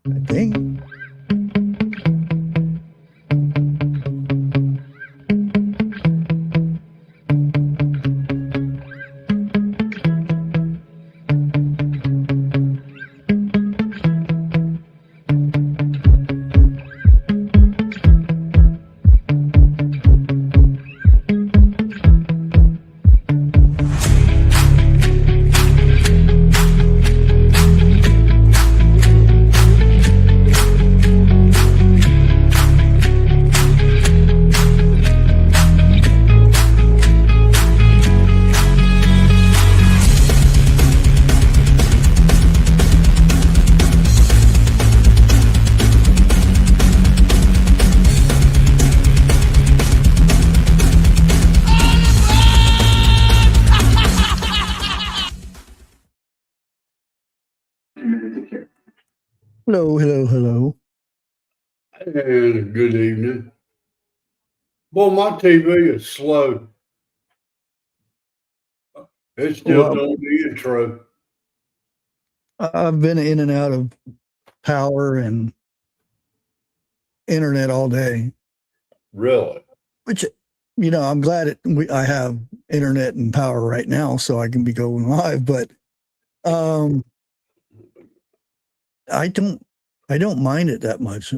I think. Hello, hello, hello. And good evening. Boy, my TV is slow. It's still doing the intro. I've been in and out of power and internet all day. Really? Which, you know, I'm glad I have internet and power right now, so I can be going live. But I don't mind it that much.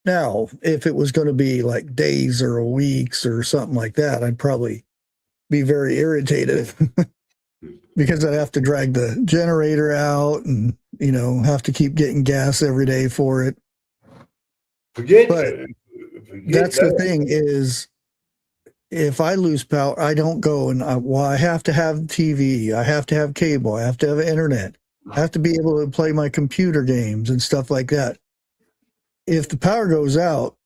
Now, if it was going to be like days or weeks or something like that, I'd probably be very irritated because I'd have to drag the generator out and, you know, have to keep getting gas every day for it. Forget that's the thing is, if I lose power, I don't go and I have to have TV, I have to have cable, I have to have internet. I have to be able to play my computer games and stuff like that. If the power goes out,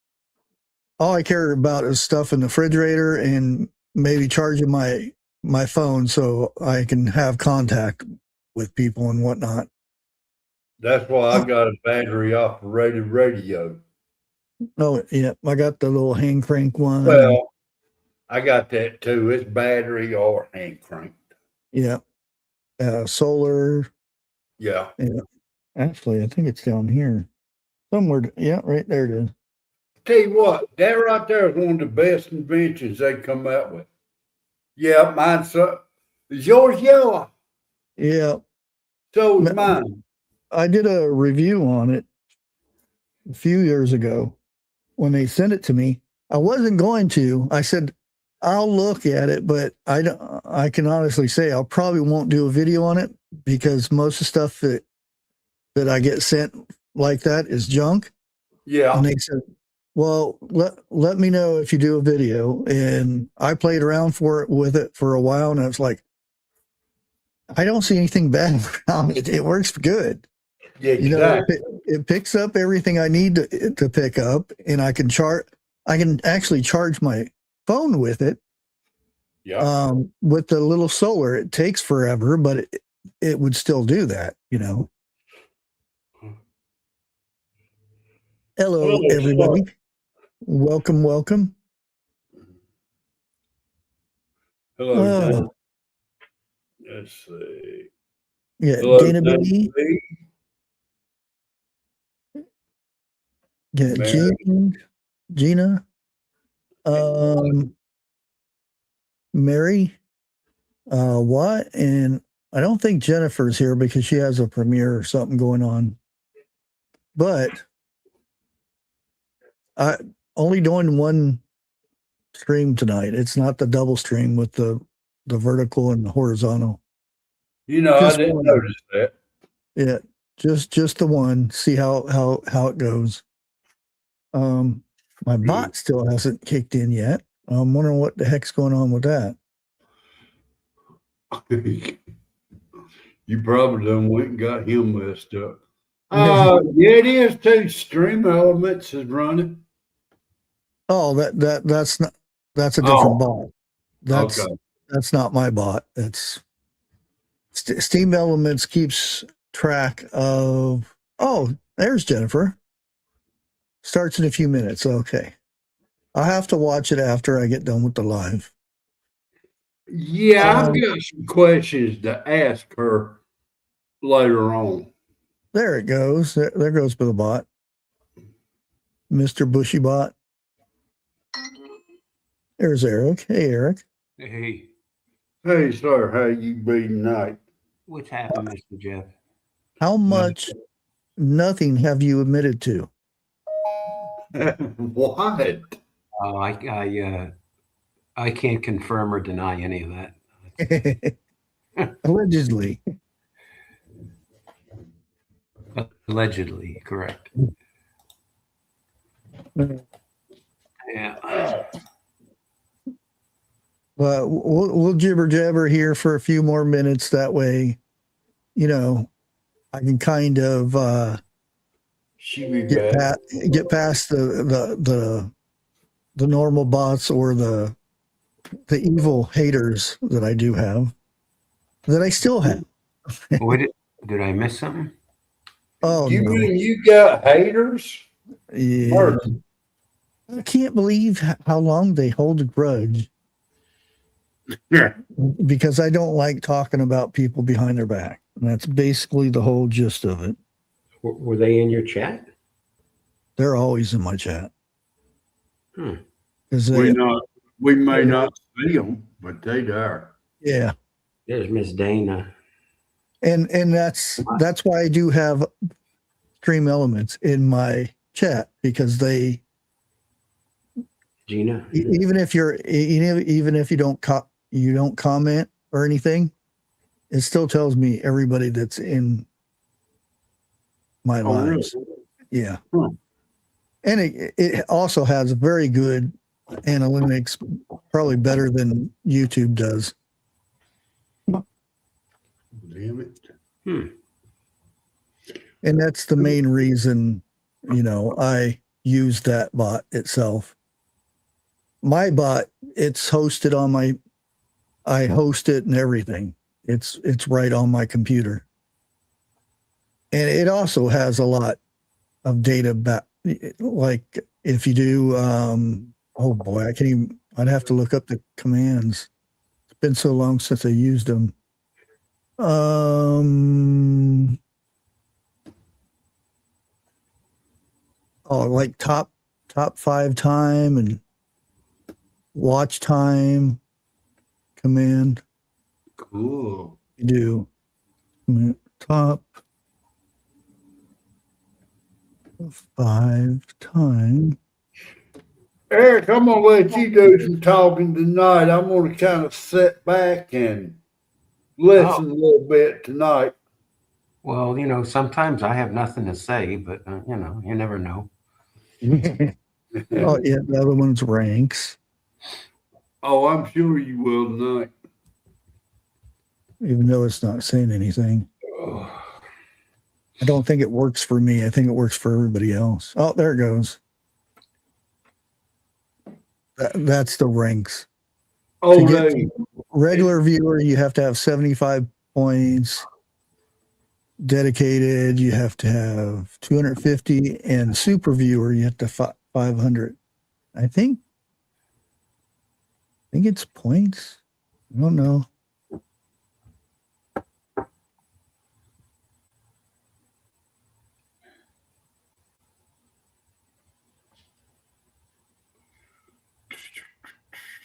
all I care about is stuff in the refrigerator and maybe charging my phone so I can have contact with people and whatnot. That's why I got a battery operated radio. Oh, yeah. I got the little hand crank one. Well, I got that too. It's battery or hand cranked. Yeah. Solar. Yeah. Actually, I think it's down here somewhere. Yeah, right there it is. Tell you what, that right there is one of the best inventions they come out with. Yeah, mine's is yours yellow? Yeah. So is mine. I did a review on it a few years ago when they sent it to me. I wasn't going to. I said, I'll look at it, but I can honestly say I probably won't do a video on it because most of the stuff that I get sent like that is junk. Yeah. And they said, well, let me know if you do a video. And I played around with it for a while, and I was like, I don't see anything bad around it. It works good. Yeah, exactly. You know, it picks up everything I need to pick up, and I can actually charge my phone with it. Yeah. With the little solar, it takes forever, but it would still do that, you know. Hello, everybody. Welcome. Hello. Let's see. Yeah, hello, Dana B. Yeah, Gina. Mary. What? And I don't think Jennifer's here because she has a premiere or something going on. But I only doing one stream tonight. It's not the double stream with the vertical and the horizontal. You know, I didn't notice that. Yeah, just the one. See how it goes. My bot still hasn't kicked in yet. I'm wondering what the heck's going on with that. You probably done went and got him messed up. Yeah, it is too. Stream Elements is running. Oh, that's a different bot. That's not my bot. That's Steam Elements keeps track of. Oh, there's Jennifer. Starts in a few minutes. Okay. I'll have to watch it after I get done with the live. Yeah, I've got some questions to ask her later on. There it goes. There goes the bot. Mr. Bushy Bot. There's Eric. Hey, Eric. Hey, Hey, sir, how you be tonight? what's happened, Mr. Jeff? How much nothing have you admitted to? What? Oh, I can't confirm or deny any of that. Allegedly. Allegedly, correct. Yeah. But we'll jibber jabber here for a few more minutes. That way, you know, I can kind of She be get back. past the normal bots or the evil haters that I do have, that I still have. What did I miss something? Oh, You no. mean you got haters? Yeah. Mercy. I can't believe how long they hold a grudge. Yeah. Because I don't like talking about people behind their back. And that's basically the whole gist of it. Were they in your chat? They're always in my chat. Hmm. We may not see them, but they there. Yeah. There's Miss Dana. And that's why I do have Stream Elements in my chat, because they, Gina. even if you don't comment or anything, it still tells me everybody that's in my lives. Really? Yeah. Huh. And it also has very good analytics, probably better than YouTube does. Damn it. Hmm. And that's the main reason, I use that bot itself. My bot, it's hosted on I host it and everything. It's right on my computer. And it also has a lot of data back. Like if you do, oh boy, I'd have to look up the commands. It's been so long since I used them. Like top 5 time and watch time command. Cool. You do top 5 time. Eric, I'm gonna let you do some talking tonight. I'm gonna kind of sit back and listen a little bit tonight. Well, sometimes I have nothing to say, but you never know. Oh yeah, the other one's ranks. Oh, I'm sure you will tonight. Even though it's not saying anything. I don't think it works for me. I think it works for everybody else. Oh, there it goes. That's the ranks. Oh, To get no. regular viewer, you have to have 75 points. Dedicated, you have to have 250, and super viewer, you have to 500. I think it's points. I don't know.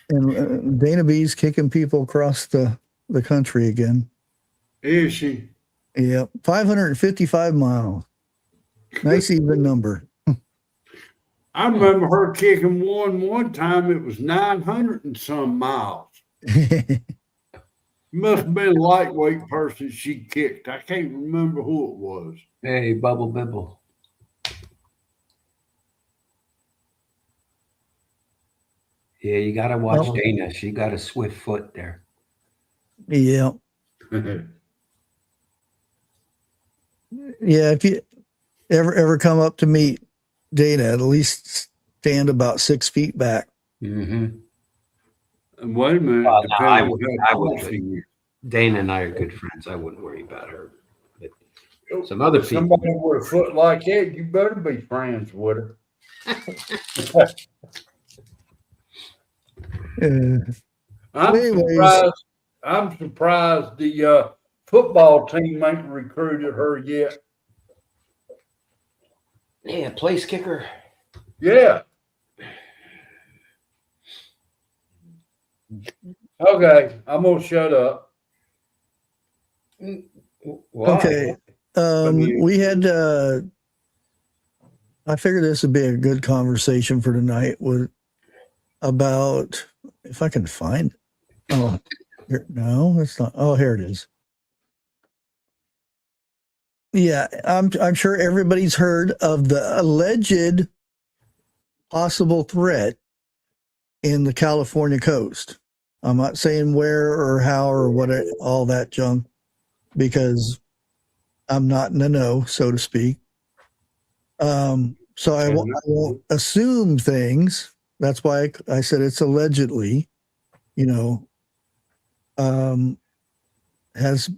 And Dana B's kicking people across the country again. Is she? Yeah, 555 miles. Nice even number. I remember her kicking one time. It was 900 and some miles. Must have been a lightweight person she kicked. I can't remember who it was. Hey, Bubble Bibble. Yeah, you got to watch Dana. She got a swift foot there. Yeah. Yeah, if you ever come up to meet Dana, at least stand about 6 feet back. Mm-hmm. And wait a minute. No, I would. You. Dana and I are good friends. I wouldn't worry about her. But some other people. Somebody with a foot like that, you better be friends with her. I'm surprised the football team ain't recruited her yet. Yeah, place kicker. Yeah. Okay, I'm gonna shut up. Why? Okay. We had, I figured this would be a good conversation for tonight with about, if I can find it. Oh, here, no, it's not. Oh, here it is. Yeah, I'm sure everybody's heard of the alleged possible threat in the California coast. I'm not saying where or how or what, all that junk, because I'm not in the know, so to speak. So I won't assume things. That's why I said it's allegedly, has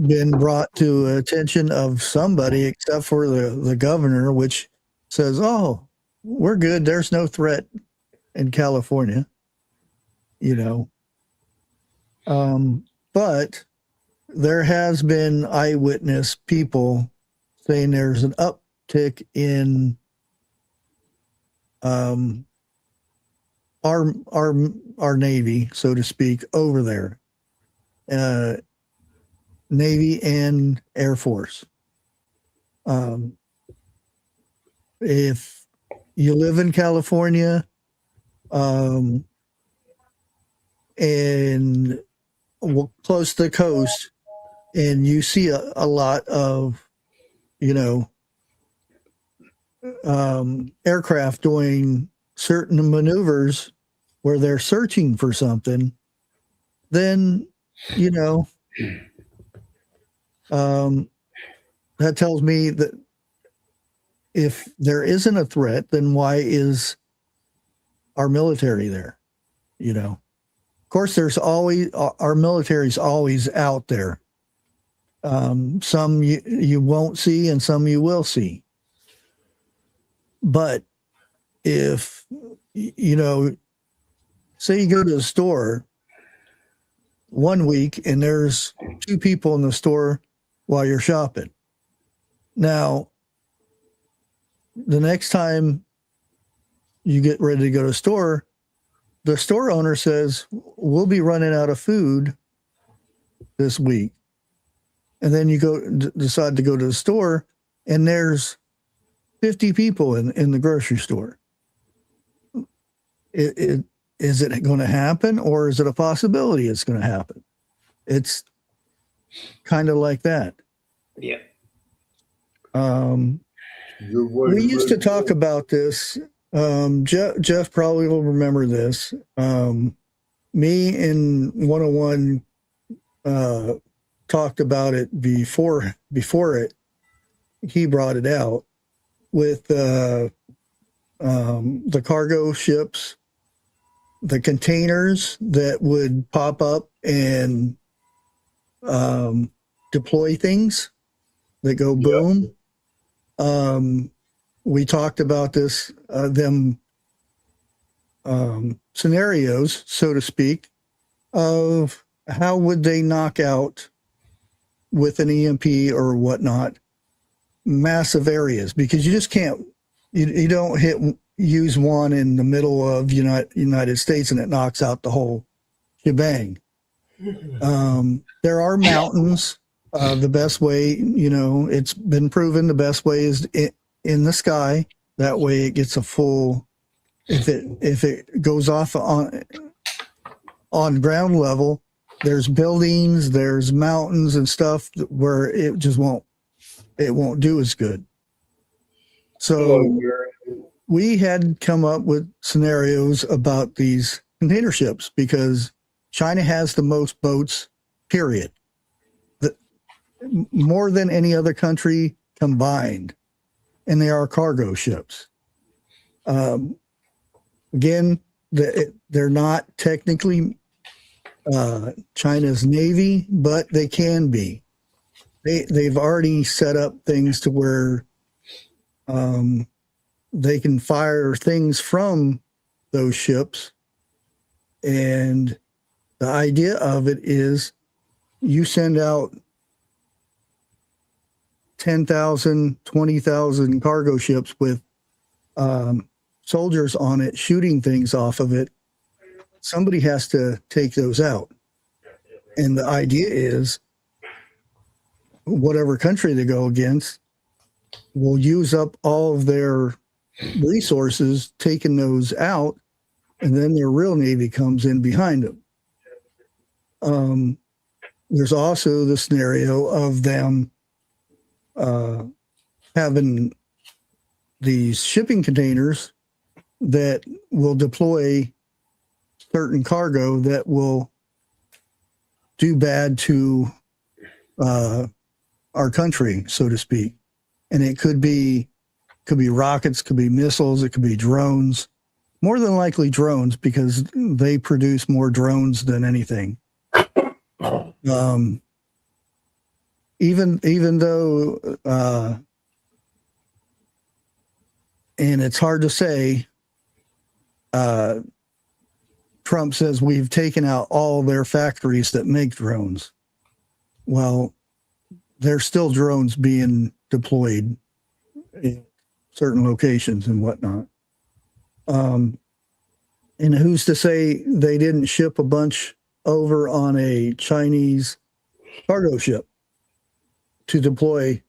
been brought to attention of somebody except for the governor, which says, oh, we're good. There's no threat in California, but there has been eyewitness people saying there's an uptick in our Navy, so to speak, over there. Navy and Air Force. If you live in California, and close to the coast, and you see a lot of, aircraft doing certain maneuvers where they're searching for something, then, that tells me that if there isn't a threat, then why is our military there? Of course, there's always, our military's always out there. Some you won't see and some you will see. But if, say you go to the store one week and there's 2 people in the store while you're shopping. Now, the next time you get ready to go to the store owner says, we'll be running out of food this week. And then you decide to go to the store and there's 50 people in the grocery store. Is it going to happen, or is it a possibility it's going to happen? It's kind of like that. Yeah. We used to talk about this. Jeff probably will remember this. Me and 101 talked about it before he brought it out with the cargo ships, the containers that would pop up and deploy things that go boom. Yep. We talked about this, scenarios, so to speak, of how would they knock out with an EMP or whatnot massive areas, because you just can't, you don't use one in the middle of United States and it knocks out the whole shebang. There are mountains. The best way, it's been proven the best way is in the sky. That way it gets a full, if it goes off on ground level, there's buildings, there's mountains and stuff where it just won't do as good. So we had come up with scenarios about these container ships because China has the most boats, period. More than any other country combined, and they are cargo ships. Again, they're not technically China's Navy, but they can be. They've already set up things to where they can fire things from those ships, and the idea of it is you send out 10,000, 20,000 cargo ships with soldiers on it shooting things off of it, somebody has to take those out. And the idea is whatever country they go against will use up all of their resources taking those out, and then their real Navy comes in behind them. There's also the scenario of them having these shipping containers that will deploy certain cargo that will do bad to our country, so to speak. And it could be rockets, could be missiles, it could be drones. More than likely drones, because they produce more drones than anything. Even though, and it's hard to say, Trump says we've taken out all their factories that make drones. Well, there's still drones being deployed in certain locations and whatnot. And who's to say they didn't ship a bunch over on a Chinese cargo ship to deploy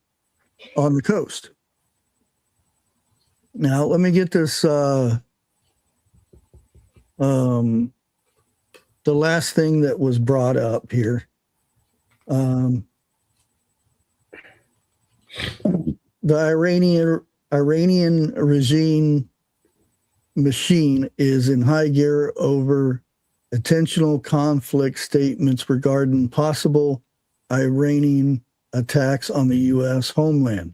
on the coast? Now, let me get this, the last thing that was brought up here. The Iranian regime machine is in high gear over intentional conflict statements regarding possible Iranian attacks on the U.S. homeland.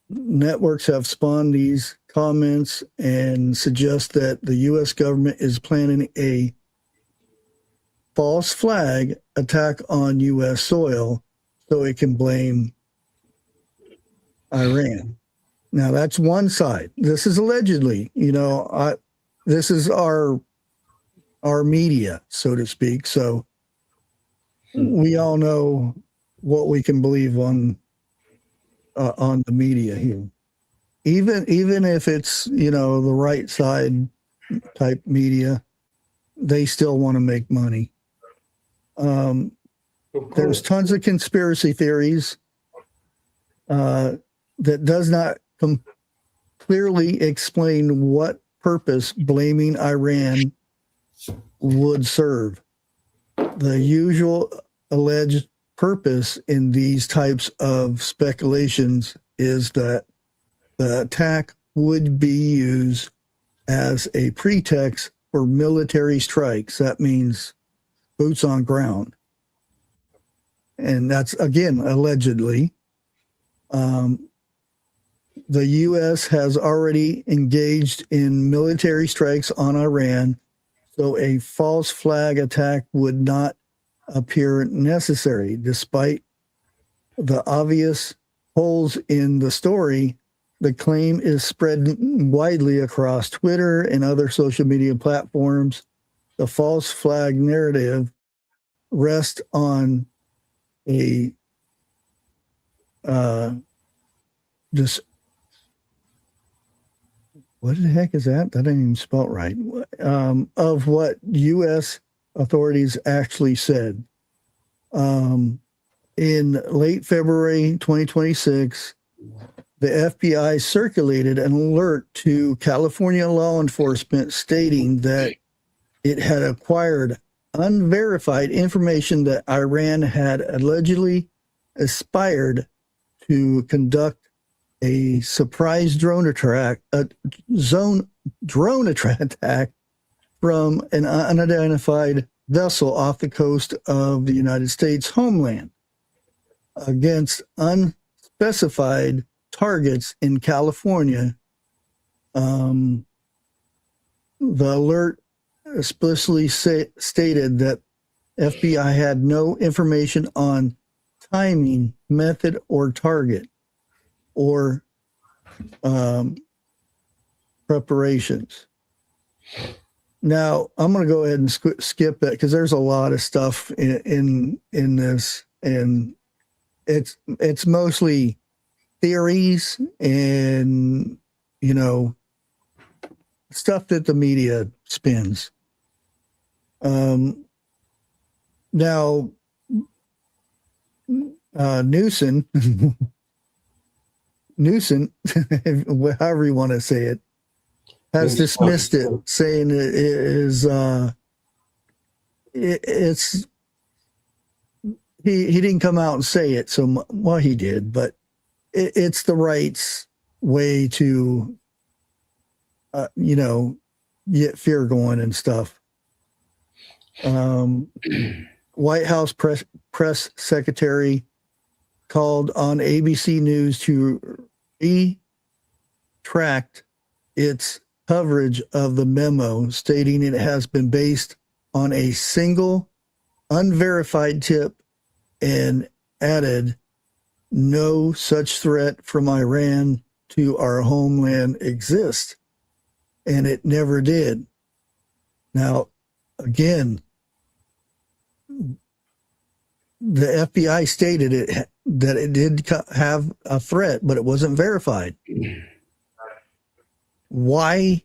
Networks have spawned these comments and suggest that the U.S. government is planning a false flag attack on U.S. soil so it can blame Iran. Now, that's one side. This is allegedly, this is our media, so to speak. So we all know what we can believe on the media here. Even if it's, the right side type media, they still want to make money. There's tons of conspiracy theories that does not clearly explain what purpose blaming Iran would serve. The usual alleged purpose in these types of speculations is that the attack would be used as a pretext for military strikes. That means boots on ground. And that's, again, allegedly. The U.S. has already engaged in military strikes on Iran, so a false flag attack would not appear necessary. Despite the obvious holes in the story, the claim is spread widely across Twitter and other social media platforms. The false flag narrative rests on a what the heck is that? That didn't even spell right. Of what U.S. authorities actually said. In late February 2026, the FBI circulated an alert to California law enforcement stating that it had acquired unverified information that Iran had allegedly aspired to conduct a surprise drone attack from an unidentified vessel off the coast of the United States homeland against unspecified targets in California. The alert explicitly stated that FBI had no information on timing, method, or target, or preparations. Now, I'm going to go ahead and skip that because there's a lot of stuff in this, and it's mostly theories and, you know, stuff that the media spins. Now, Newsom, however you want to say it, has dismissed it, saying it is it's he didn't come out and say it, so well he did, but it's the right's way to you know, get fear going and stuff. White House press secretary called on ABC News to retract its coverage of the memo, stating it has been based on a single unverified tip, and added, no such threat from Iran to our homeland exists, and it never did. Now, again, the FBI stated that it did have a threat, but it wasn't verified. Why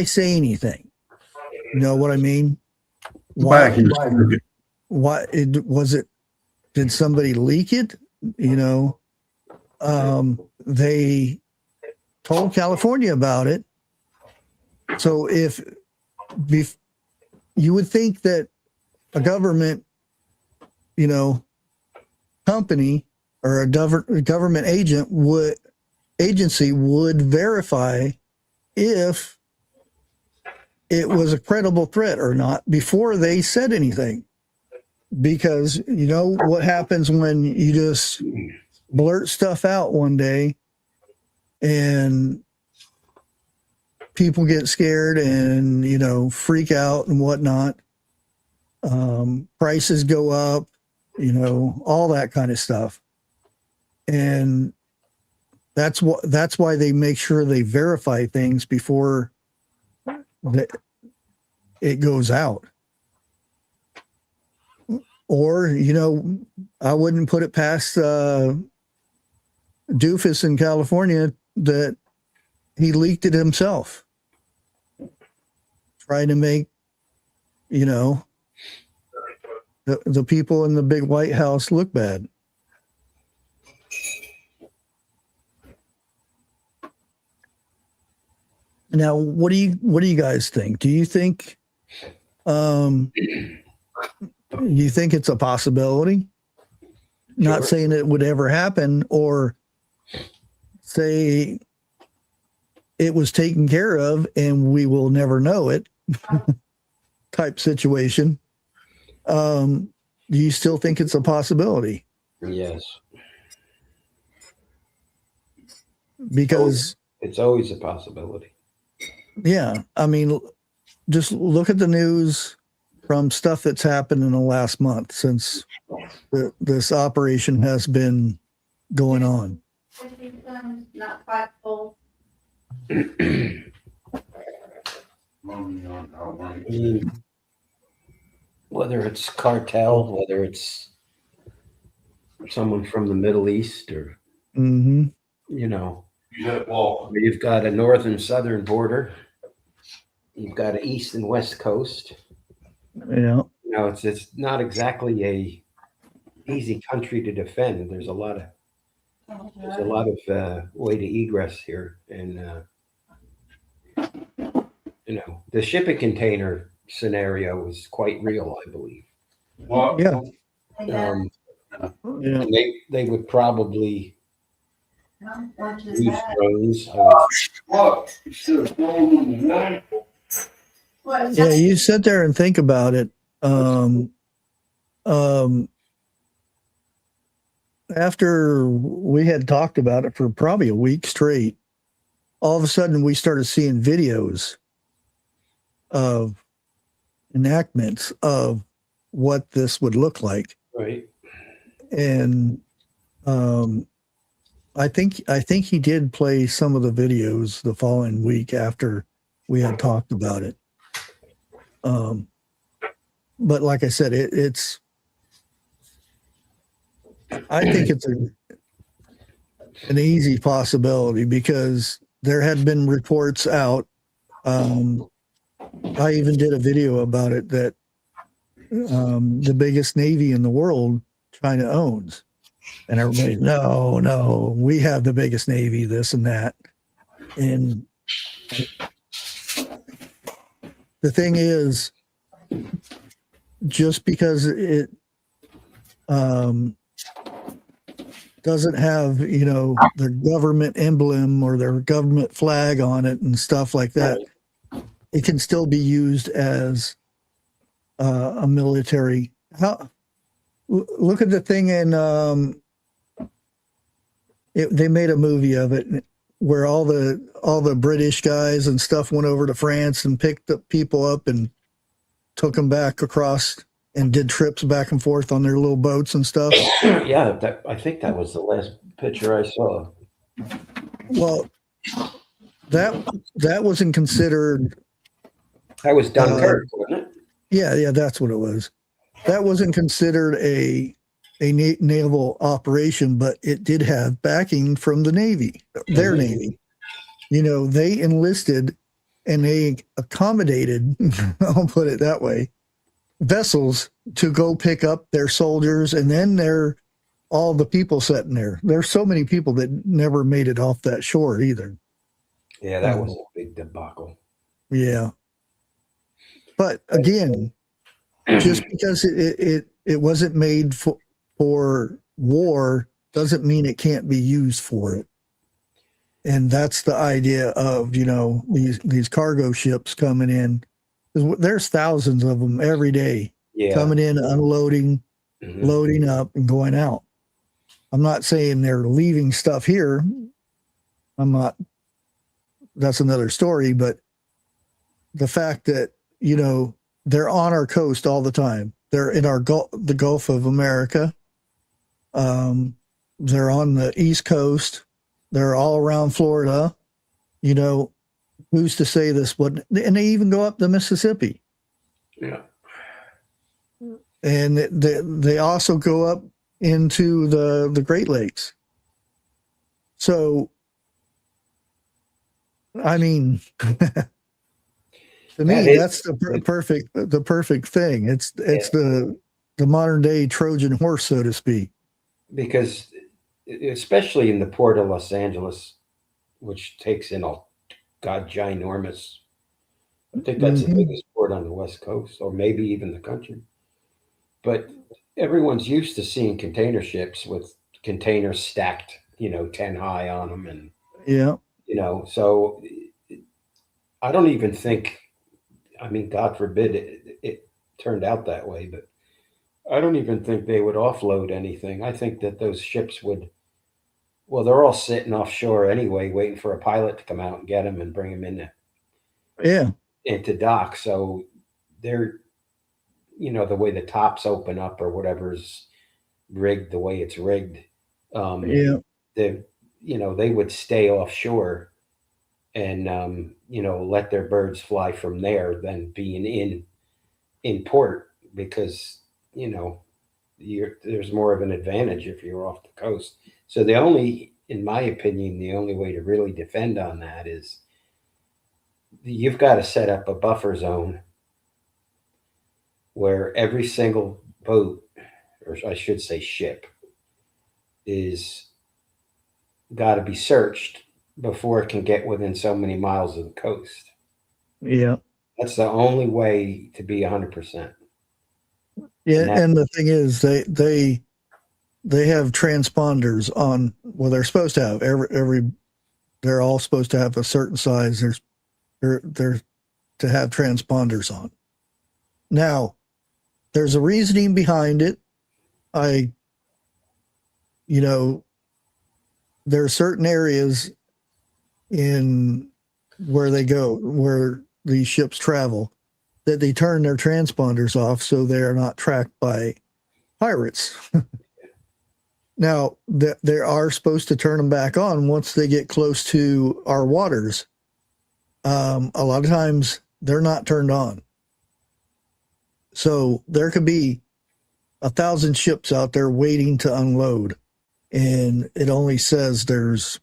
say anything? You know what I mean? Why was it? Did somebody leak it? You know, they told California about it. So if you would think that a government, you know, company or a government agency would verify if it was a credible threat or not before they said anything. Because you know what happens when you just blurt stuff out one day and people get scared and, you know, freak out and whatnot. Prices go up, you know, all that kind of stuff. And that's why they make sure they verify things before it goes out. Or, you know, I wouldn't put it past Doofus in California that he leaked it himself, trying to make, you know, the people in the big White House look bad. Now, what do you guys think? Do you think it's a possibility? Not saying it would ever happen, or say it was taken care of and we will never know it type situation. Do you still think it's a possibility? Yes. Because it's always a possibility. Yeah, I mean, just look at the news from stuff that's happened in the last month since this operation has been going on. Not quite full. Whether it's cartel, whether it's someone from the Middle East, or you know, you've got a north and southern border, you've got an east and west coast. Yeah, you know, it's not exactly a easy country to defend. There's a lot of way to egress here, and you know, the shipping container scenario is quite real, I believe. yeah. And they would probably use drones. Yeah, you sit there and think about it. After we had talked about it for probably a week straight, all of a sudden we started seeing videos of enactments of what this would look like. Right. And I think he did play some of the videos the following week after we had talked about it. But like I said, I think it's an easy possibility because there had been reports out. I even did a video about it that the biggest navy in the world China owns. And everybody, no, we have the biggest navy, this and that. And the thing is, just because it doesn't have, their government emblem or their government flag on it and stuff like that, it can still be used as a military. Look at the thing in, they made a movie of it where all the British guys and stuff went over to France and picked up people up and took them back across and did trips back and forth on their little boats and stuff. Yeah, I think that was the last picture I saw. Well, that wasn't considered. That was Dunkirk, wasn't it? Yeah, that's what it was. That wasn't considered a naval operation, but it did have backing from the Navy, their Navy. They enlisted and they accommodated, I'll put it that way, vessels to go pick up their soldiers, and then all the people sitting there. There's so many people that never made it off that shore either. Yeah, that was a big debacle. Yeah. But again, just because it wasn't made for war doesn't mean it can't be used for it. And that's the idea of, these cargo ships coming in. There's thousands of them every day coming in, unloading, loading up and going out. I'm not saying they're leaving stuff here. That's another story, but the fact that, they're on our coast all the time. They're in the Gulf of America. They're on the East Coast. They're all around Florida. Who's to say this wouldn't? And they even go up the Mississippi. Yeah. And they also go up into the Great Lakes. So, I mean, to me, that's the perfect thing. It's the modern day Trojan horse, so to speak. Because especially in the port of Los Angeles, which takes in ginormous. I think that's the biggest port on the West Coast, or maybe even the country. But everyone's used to seeing container ships with containers stacked, 10 high on them, and so I don't even think. I mean, God forbid it turned out that way, but I don't even think they would offload anything. I think that those ships would. Well, they're all sitting offshore anyway, waiting for a pilot to come out and get them and bring them into dock. So they're, the way the tops open up or whatever's rigged, the way it's rigged, they would stay offshore and, let their birds fly from there than being in port, because, there's more of an advantage if you're off the coast. So in my opinion, the only way to really defend on that is you've got to set up a buffer zone where every single boat, or I should say ship, is got to be searched before it can get within so many miles of the coast. Yeah. That's the only way to be 100%. Yeah, and the thing is, they have transponders on. Well, they're supposed to have they're all supposed to have a certain size. They're to have transponders on. Now, there's a reasoning behind it. There are certain areas in where these ships travel that they turn their transponders off so they're not tracked by pirates. Now, they are supposed to turn them back on once they get close to our waters. A lot of times they're not turned on. So there could be 1,000 ships out there waiting to unload, and it only says there's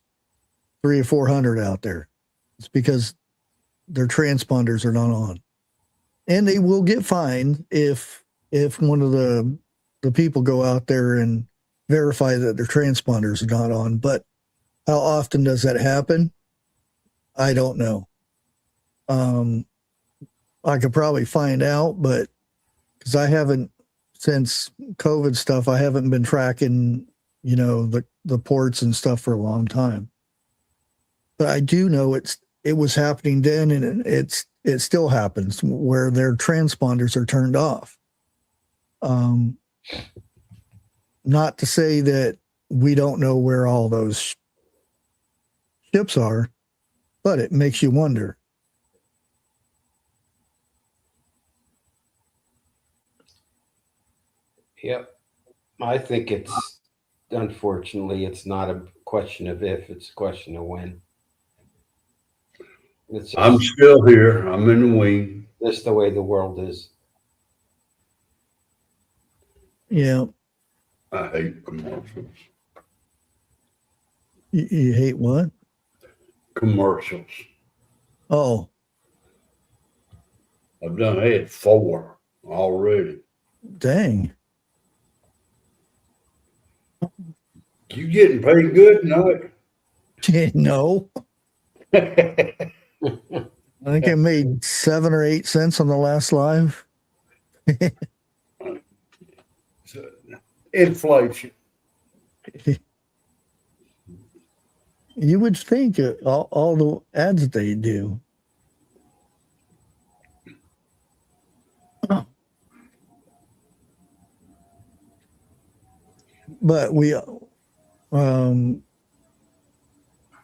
300 or 400 out there. It's because their transponders are not on, and they will get fined if one of the people go out there and verify that their transponders are not on. But how often does that happen? I don't know. I could probably find out, but because I haven't, since COVID stuff, I haven't been tracking, the ports and stuff for a long time. But I do know it was happening then, and it still happens where their transponders are turned off. Not to say that we don't know where all those ships are, but it makes you wonder. Yep. I think unfortunately, it's not a question of if, it's a question of when. I'm still here. I'm in the wing. That's the way the world is. Yeah. I hate commercials. You hate what? Commercials. Oh, I've had 4 already. dang. You getting paid good tonight? No. I think I made 7 or 8 cents on the last live. Inflation. You would think all the ads that they do. But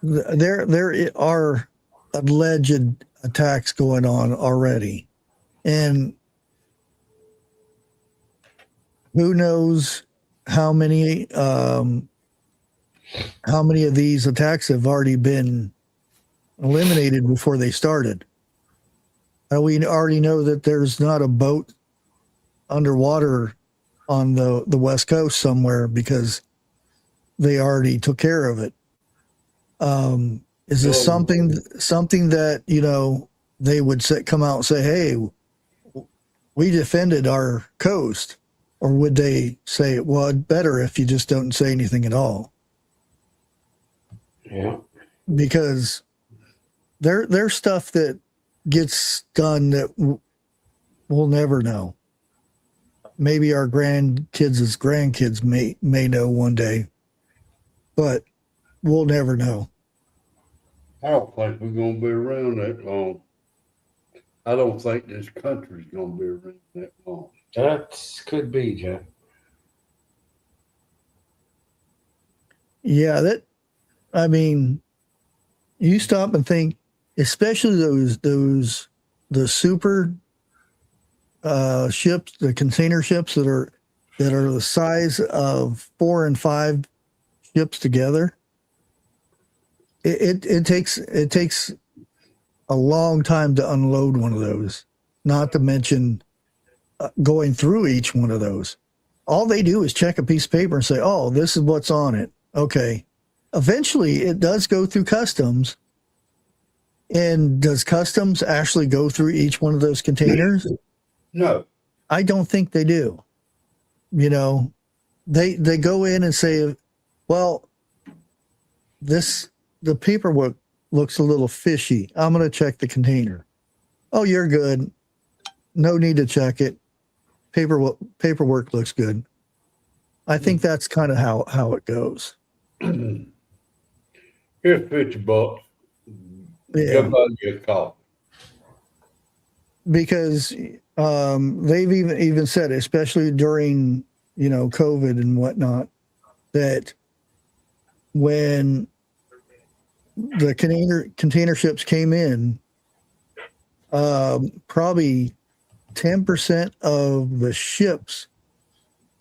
there are alleged attacks going on already, and who knows how many of these attacks have already been eliminated before they started. We already know that there's not a boat underwater on the West Coast somewhere because they already took care of it. Is this something that, they would come out and say, hey, we defended our coast? Or would they say, well, it's better if you just don't say anything at all? Yeah. Because there's stuff that gets done that we'll never know. Maybe our grandkids may know one day, but we'll never know. I don't think we're going to be around that long. I don't think this country's going to be around that long. That could be, Jeff. Yeah, you stop and think, especially the super ships, the container ships that are the size of 4 and 5 ships together. It takes a long time to unload one of those. Not to mention going through each one of those. All they do is check a piece of paper and say, "Oh, this is what's on it." Okay. Eventually, it does go through customs. And does customs actually go through each one of those containers? No. I don't think they do. They go in and say, well, the paperwork looks a little fishy. I'm going to check the container. Oh, you're good. No need to check it. Paperwork looks good. I think that's kind of how it goes. Here's $50. Yeah. Come on, you call. Because they've even said, especially during COVID and whatnot, that when the container ships came in, probably 10% of the ships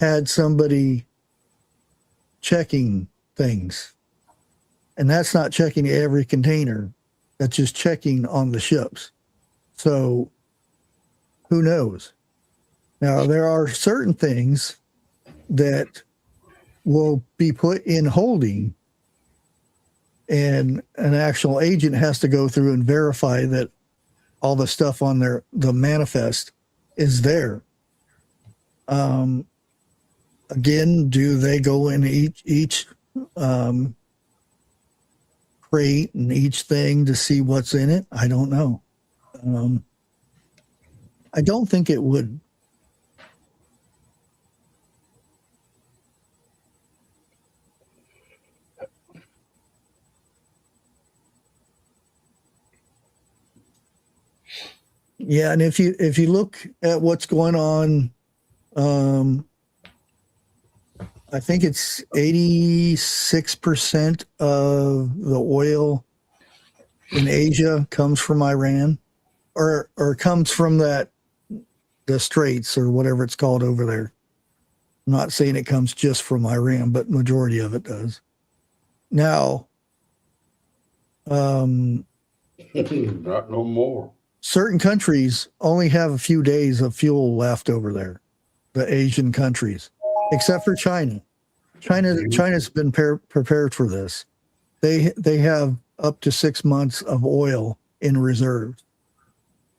had somebody checking things, and that's not checking every container. That's just checking on the ships. So who knows? Now, there are certain things that will be put in holding, and an actual agent has to go through and verify that all the stuff on the manifest is there. Again, do they go in each crate and each thing to see what's in it? I don't know. I don't think it would. Yeah, and if you look at what's going on, I think it's 86% of the oil in Asia comes from Iran, or comes from the Straits or whatever it's called over there. I'm not saying it comes just from Iran, but majority of it does. Now, Not no more. certain countries only have a few days of fuel left over there, the Asian countries, except for China. China's been prepared for this. They have up to 6 months of oil in reserve.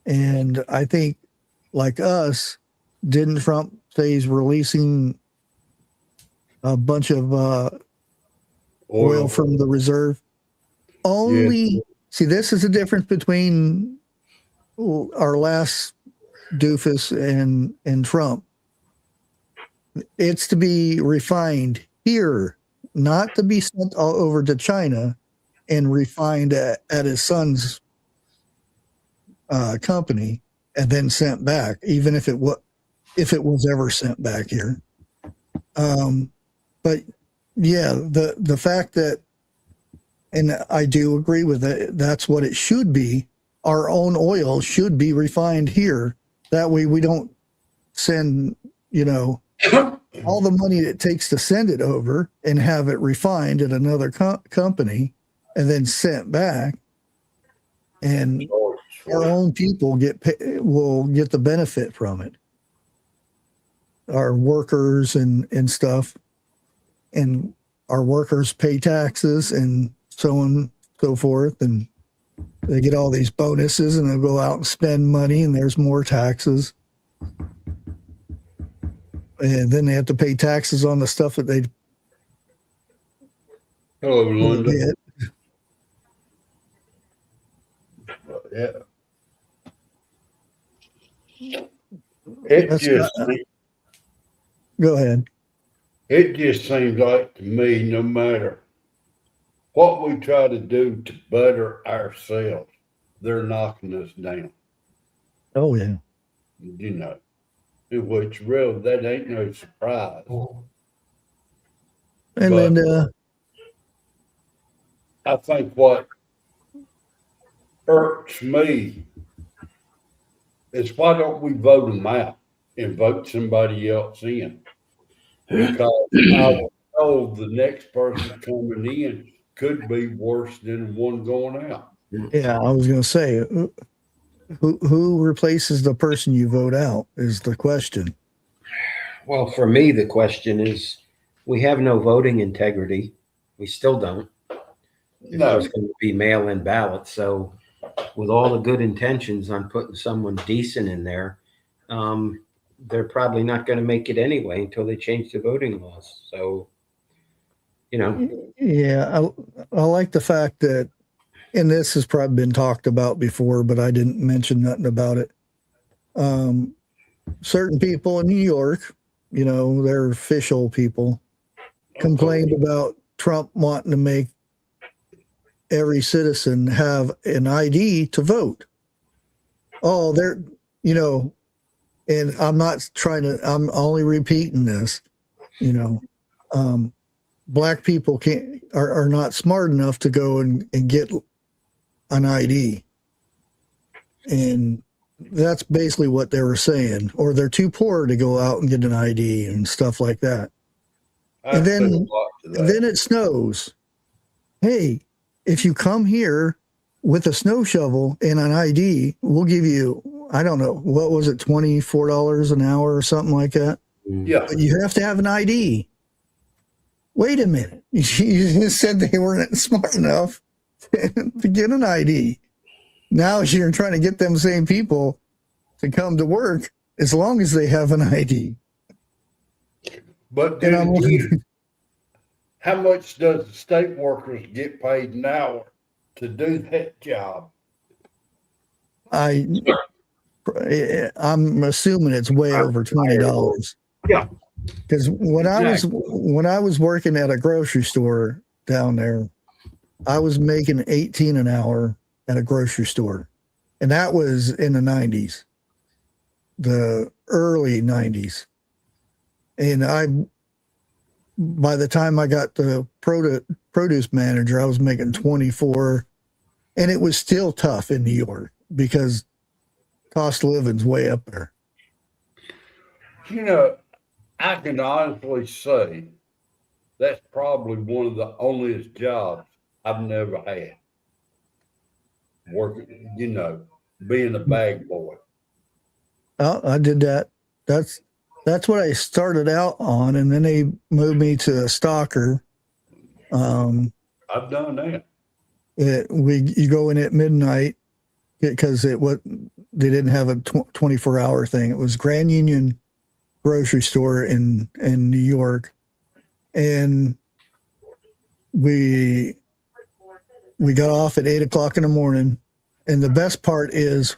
And I think, like us, didn't Trump say he's releasing a bunch of oil from the reserve? Only, see, this is the difference between our last doofus and Trump. It's to be refined here, not to be sent all over to China and refined at his son's company and then sent back, even if it was ever sent back here. But yeah, the fact that, and I do agree with it, that's what it should be. Our own oil should be refined here. That way we don't send, all the money it takes to send it over and have it refined at another company and then sent back. And our own people will get the benefit from it. Our workers and stuff, and our workers pay taxes and so on and so forth, and they get all these bonuses, and they'll go out and spend money, and there's more taxes. And then they have to pay taxes on the stuff that they Linda. get. Yeah. Go ahead. It just seems like to me, no matter what we try to do to better ourselves, they're knocking us down. Oh, yeah. Which really, that ain't no surprise. And then I think what irks me is, why don't we vote them out and vote somebody else in? Because I was told the next person coming in could be worse than the one going out. yeah, I was going to say, who replaces the person you vote out is the question. Well, for me, the question is, we have no voting integrity. We still don't. No. It's going to be mail-in ballots. So with all the good intentions on putting someone decent in there, they're probably not going to make it anyway until they change the voting laws. So, Yeah, I like the fact that, and this has probably been talked about before, but I didn't mention nothing about it. Certain people in New York, they're official people, complained about Trump wanting to make every citizen have an ID to vote. Oh, and I'm not I'm only repeating this, black people are not smart enough to go and get an ID. And that's basically what they were saying. Or they're too poor to go out and get an ID and stuff like that. And then it snows. Hey, if you come here with a snow shovel and an ID, we'll give you, I don't know, what was it, $24 an hour or something like that? Yeah. But you have to have an ID. Wait a minute. You just said they weren't smart enough to get an ID. Now you're trying to get them same people to come to work as long as they have an ID. But then again, how much does the state workers get paid an hour to do that job? I'm assuming it's way over $20. Yeah. Because when I was working at a grocery store down there, I was making 18 an hour at a grocery store. And that was in the 90s, the early 90s. And by the time I got the produce manager, I was making 24. And it was still tough in New York because cost of living's way up there. You know, I can honestly say that's probably one of the onlyest jobs I've never had. Working, you know, being a bag boy. Oh, I did that. That's what I started out on, and then they moved me to a stalker. I've done that. You go in at midnight because they didn't have a 24-hour thing. It was Grand Union grocery store in New York, and we got off at 8:00 in the morning. And the best part is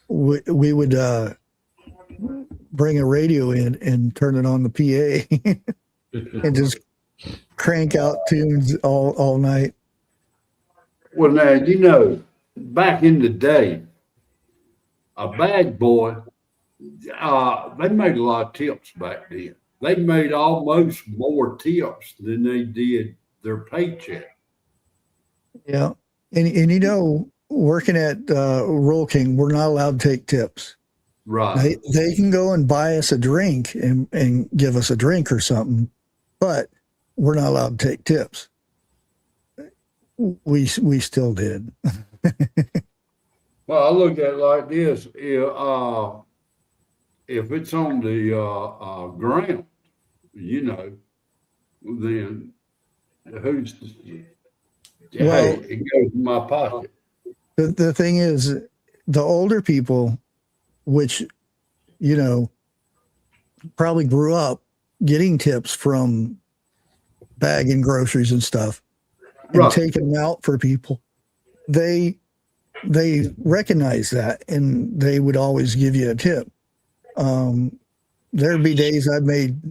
we would bring a radio in and turn it on the PA and just crank out tunes all night. Well, now, you know, back in the day, a bag boy, they made a lot of tips back then. They made almost more tips than they did their paycheck. Yeah. And you know, working at Roll King, we're not allowed to take tips. Right. They can go and buy us a drink and give us a drink or something, but we're not allowed to take tips. We still did. Well, I look at it like this: if it's on the ground, you know, then who's? Hey, it goes in my pocket. The thing is, the older people, which, you know, probably grew up getting tips from bagging groceries and stuff and taking them out for people, they recognize that and they would always give you a tip. There'd be days I made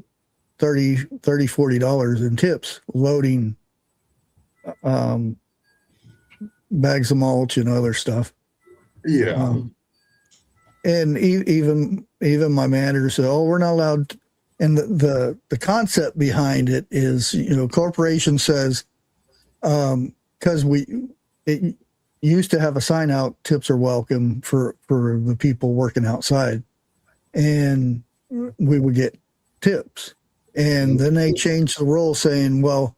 $40 in tips loading bags of mulch and other stuff. Yeah. And even my manager said, "Oh, we're not allowed." And the concept behind it is, you know, corporation says, because it used to have a sign out, tips are welcome for the people working outside, and we would get tips. And then they changed the rule saying, well,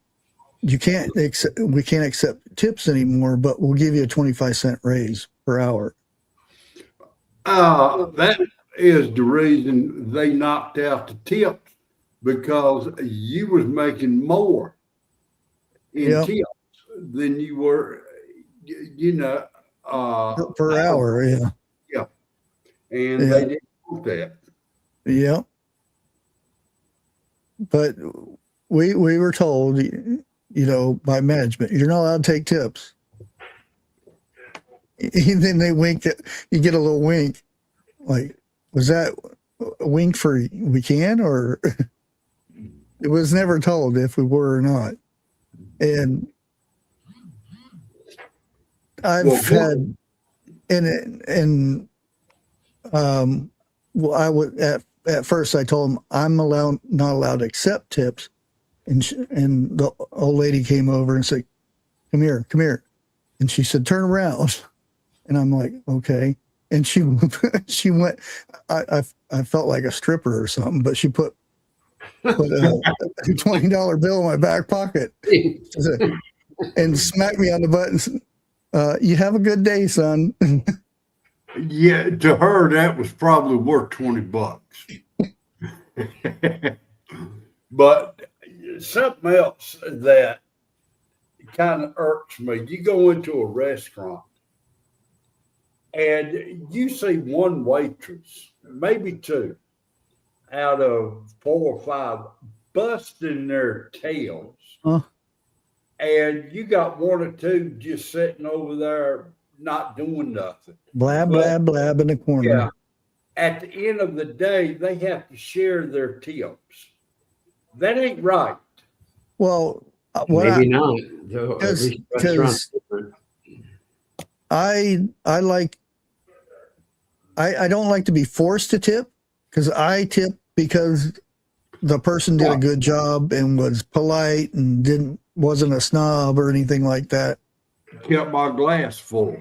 we can't accept tips anymore, but we'll give you a 25-cent raise per hour. That is the reason they knocked out the tips, because you was making more in tips than you were, you know, per hour. Yeah. Yeah. And they didn't want that. Yeah. But we were told, you know, by management, you're not allowed to take tips. And then they wink at you, get a little wink. Like, was that a wink for we can, or it was never told if we were or not. And I've had, well, I would at first I told him I'm not allowed to accept tips, and the old lady came over and said, come here, and she said, turn around, and I'm like, okay, and she went, I felt like a stripper or something, but she put a $20 bill in my back pocket and smacked me on the butt and said, you have a good day, son. Yeah, to her that was probably worth $20. But something else that kind of irks me, you go into a restaurant and you see one waitress, maybe two, out of 4 or 5 busting their tails. Huh? And you got 1 or 2 just sitting over there not doing nothing. Blab, blab, blab in the corner. Yeah. At the end of the day, they have to share their tips. That ain't right. Well, Maybe not. Though, Because restaurants different. I don't like to be forced to tip, because I tip because the person did a good job and was polite and wasn't a snob or anything like that. Kept my glass full.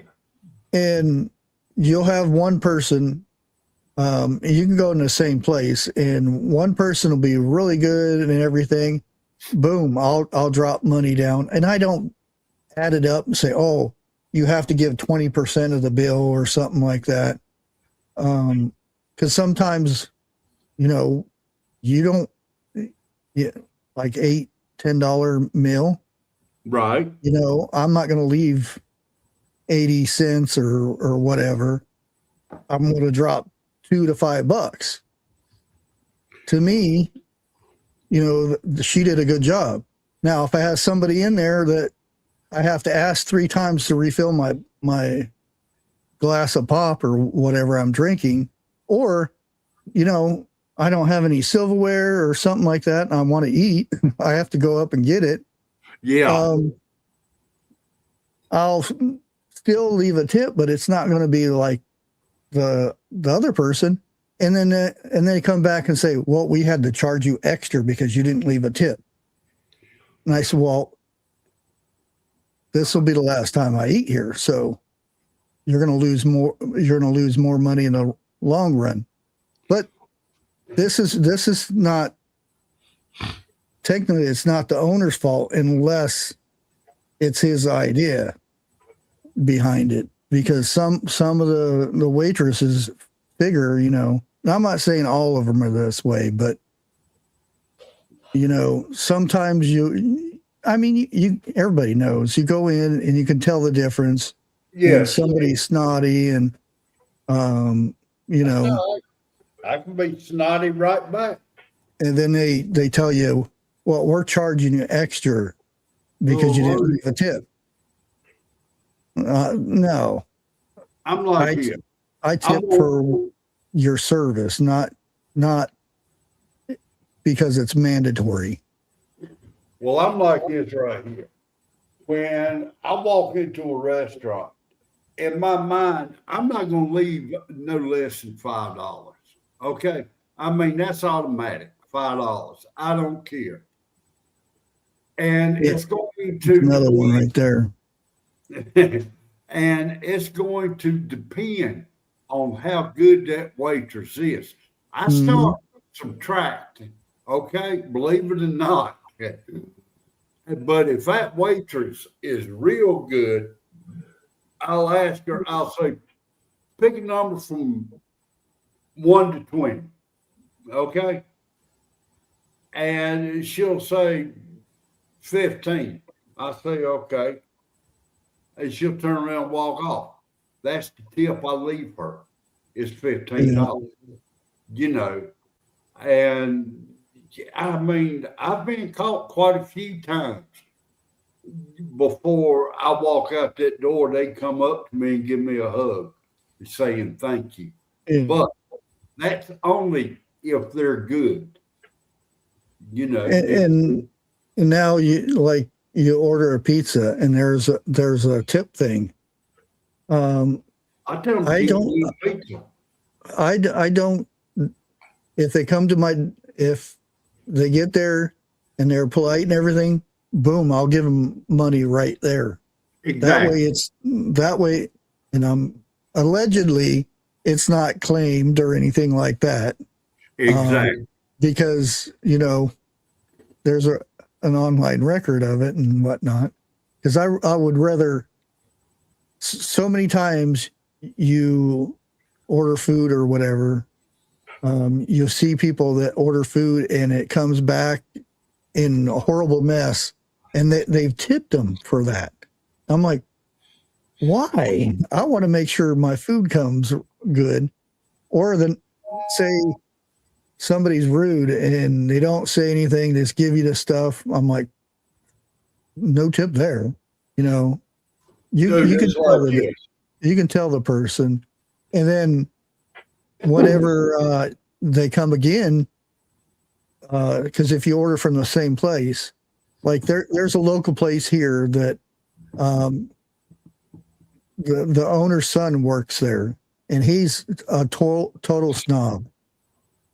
And you'll have one person, you can go in the same place and one person will be really good and everything. Boom, I'll drop money down, and I don't add it up and say, oh, you have to give 20% of the bill or something like that. Because sometimes, you know, you don't, like $8-10 meal. Right. You know, I'm not going to leave 80 cents or whatever. I'm going to drop $2 to $5. To me, you know, she did a good job. Now, if I have somebody in there that I have to ask 3 times to refill my glass of pop or whatever I'm drinking, or, you know, I don't have any silverware or something like that, and I want to eat, I have to go up and get it. Yeah. I'll still leave a tip, but it's not going to be like the other person. And then they come back and say, well, we had to charge you extra because you didn't leave a tip. And I said, well, this will be the last time I eat here. So you're going to lose more. You're going to lose more money in the long run. But this is not, technically it's not the owner's fault unless it's his idea behind it, because some of the waitresses figure, you know, I'm not saying all of them are this way, but you know, sometimes everybody knows, you go in and you can tell the difference. Yeah. Somebody's snotty and, you know, I can be snotty right back. and then they tell you, well, we're charging you extra because you didn't leave a tip. No, I'm like you. I tip for your service, not because it's mandatory. Well, I'm like this right here. When I walk into a restaurant, in my mind, I'm not going to leave no less than $5. Okay? I mean, that's automatic, $5. I don't care. And it's going to Another one right there. and it's going to depend on how good that waitress is. I start subtracting, okay? Believe it or not. But if that waitress is real good, I'll ask her, I'll say, pick a number from 1 to 20, okay? And she'll say 15. I say, okay. And she'll turn around and walk off. That's the tip I leave her, is $15. You know, and I mean, I've been caught quite a few times. Before I walk out that door, they come up to me and give me a hug saying thank you. Yeah. But that's only if they're good. You know. And now you order a pizza and there's a tip thing. I tell them I don't, if they come to if they get there and they're polite and everything, boom, I'll give them money right there. Exactly. That way, and allegedly it's not claimed or anything like that. Exactly. Because, you know, there's an online record of it and whatnot. Because I would rather, so many times you order food or whatever, You see people that order food and it comes back in a horrible mess, and they've tipped them for that. I'm like, why? I want to make sure my food comes good. Or then say somebody's rude and they don't say anything, just give you the stuff. I'm like, no tip there. You know, you can tell the person, and then whenever they come again, because if you order from the same place, like there's a local place here that the owner's son works there, and he's a total snob,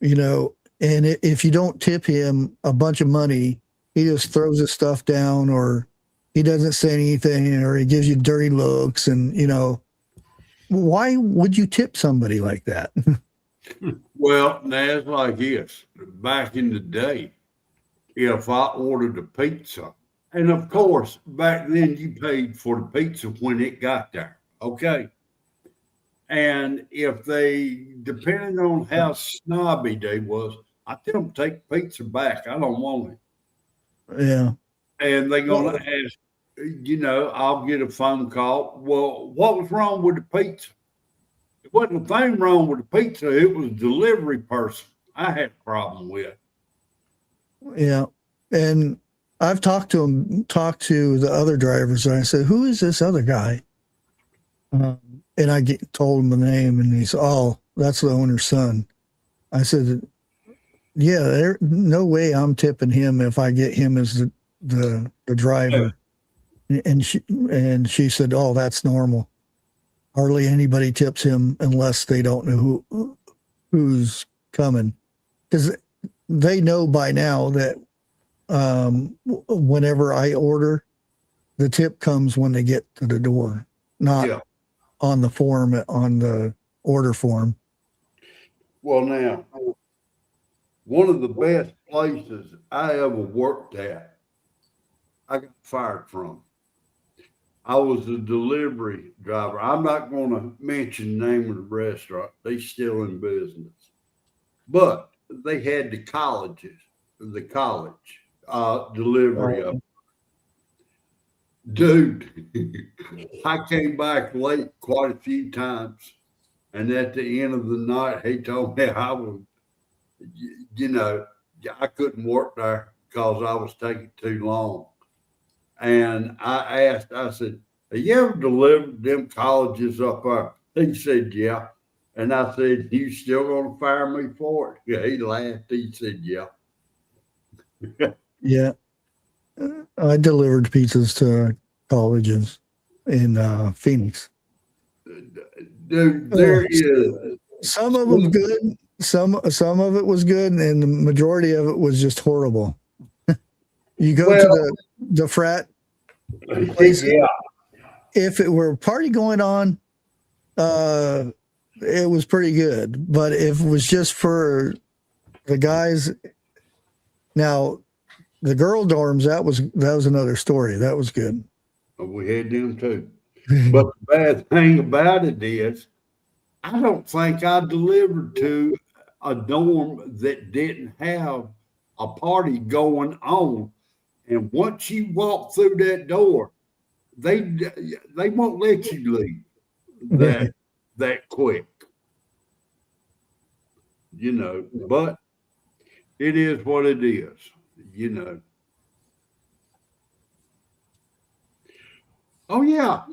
you know. And if you don't tip him a bunch of money, he just throws his stuff down, or he doesn't say anything, or he gives you dirty looks. And, you know, why would you tip somebody like that? Well, now it's like this. Back in the day, if I ordered a pizza, and of course, back then you paid for the pizza when it got there, okay? And if they, depending on how snobby they was, I tell them take pizza back. I don't want it. Yeah. And they're going to ask, you know, I'll get a phone call. Well, what was wrong with the pizza? It wasn't a thing wrong with the pizza. It was the delivery person I had a problem with. Yeah. And I've talked to the other drivers, and I said, who is this other guy? And I told him the name, and he said, oh, that's the owner's son. I said, yeah, there's no way I'm tipping him if I get him as the driver. Yeah. And she said, oh, that's normal. Hardly anybody tips him unless they don't know who's coming, because they know by now that whenever I order, the tip comes when they get to the door, not on the form, on the order form. Well, now, one of the best places I ever worked at, I got fired from. I was a delivery driver. I'm not going to mention the name of the restaurant. They're still in business. But they had the college delivery of. Dude, I came back late quite a few times. And at the end of the night, he told me I was, you know, I couldn't work there because I was taking too long. And I said, have you ever delivered them colleges up there? He said, yeah. And I said, you still going to fire me for it? Yeah, he laughed. He said, yeah. Yeah. I delivered pizzas to colleges in Phoenix. Dude, there is. Some of them good. Some of it was good, and the majority of it was just horrible. You go to the frat place, yeah. If it were a party going on, it was pretty good. But if it was just for the guys, now the girl dorms, that was another story. That was good. We had them too. But the bad thing about it is, I don't think I delivered to a dorm that didn't have a party going on. And once you walk through that door, they won't let you leave that quick. You know, but it is what it is, you know. Oh yeah,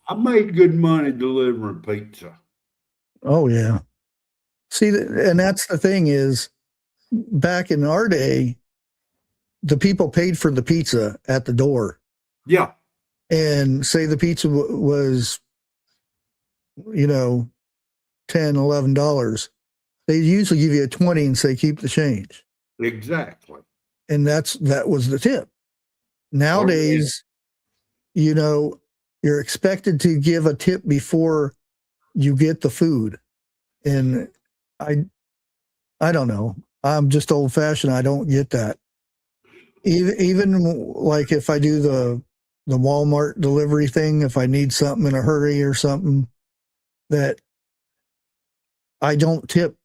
I made good money delivering pizza. Oh yeah. See, and that's the thing is, back in our day, the people paid for the pizza at the door. Yeah. And say the pizza was, you know, $10, $11. They usually give you a 20 and say, keep the change. Exactly. And that was the tip. Nowadays, you know, you're expected to give a tip before you get the food. And I don't know. I'm just old fashioned. I don't get that. Even like if I do the Walmart delivery thing, if I need something in a hurry or something, that I don't tip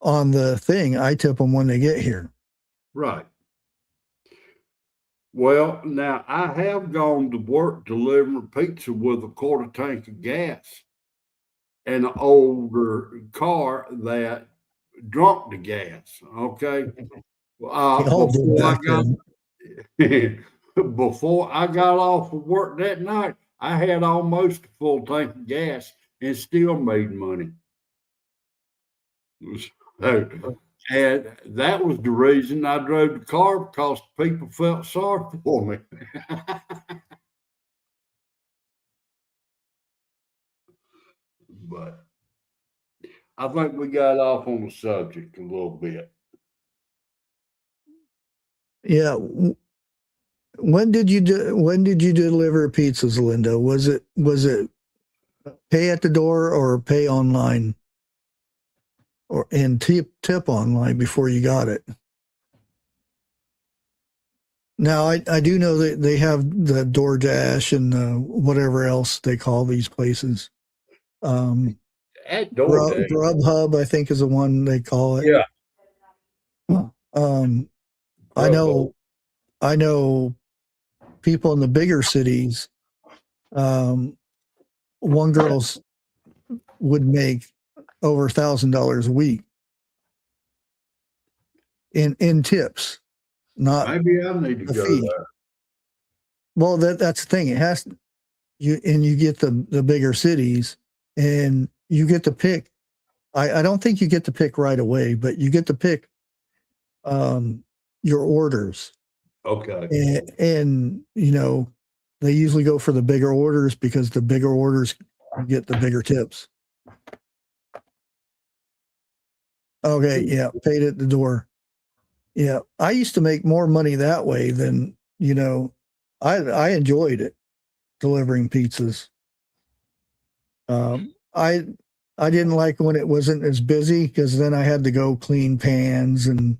on the thing, I tip them when they get here. Right. Well, now I have gone to work delivering pizza with a quarter tank of gas and an older car that drunk the gas. Okay. We all did back then. Before I got off of work that night, I had almost a full tank of gas and still made money. And that was the reason I drove the car, because people felt sorry for me. But I think we got off on the subject a little bit. Yeah. When did you deliver pizzas, Linda? Was it pay at the door or pay online, and tip online before you got it? Now I do know that they have the DoorDash and whatever else they call these places. At DoorDash, Grubhub, I think, is the one they call it. yeah. I know people in the bigger cities. One girl's would make over $1,000 a week in tips. Not Maybe I need to go fee. there. Well, that's the thing. It has you get the bigger cities, and you get to pick. I don't think you get to pick right away, but you get to pick your orders. Okay. And they usually go for the bigger orders because the bigger orders get the bigger tips. Okay, yeah, paid at the door. Yeah, I used to make more money that way than, I enjoyed it, delivering pizzas. I didn't like when it wasn't as busy, because then I had to go clean pans and,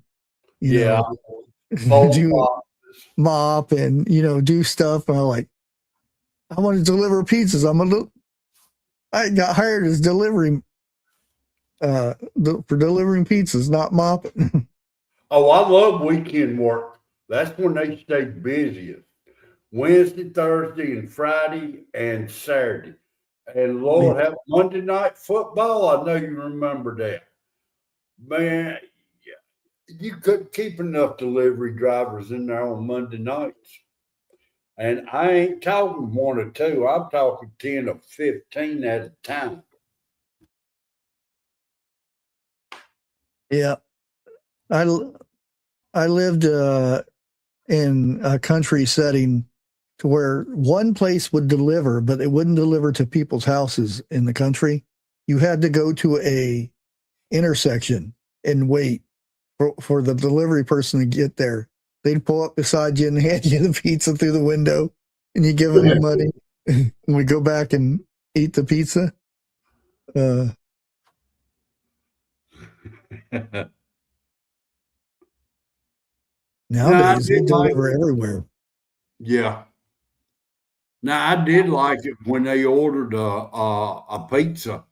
mop and, do stuff. And I want to deliver pizzas. I got hired as delivering, for delivering pizzas, not mopping. Oh, I love weekend work. That's when they stay busiest. Wednesday, Thursday, and Friday, and Saturday. And Lord have Monday night football. I know you remember that. Man, you couldn't keep enough delivery drivers in there on Monday nights. And I ain't talking 1 or 2. I'm talking 10 or 15 at a time. Yeah. I lived in a country setting to where one place would deliver, but it wouldn't deliver to people's houses in the country. You had to go to a intersection and wait for the delivery person to get there. They'd pull up beside you and hand you the pizza through the window, and you give them the money. And we go back and eat the pizza. Nowadays, they deliver everywhere. Yeah. Now, I did like it when they ordered a pizza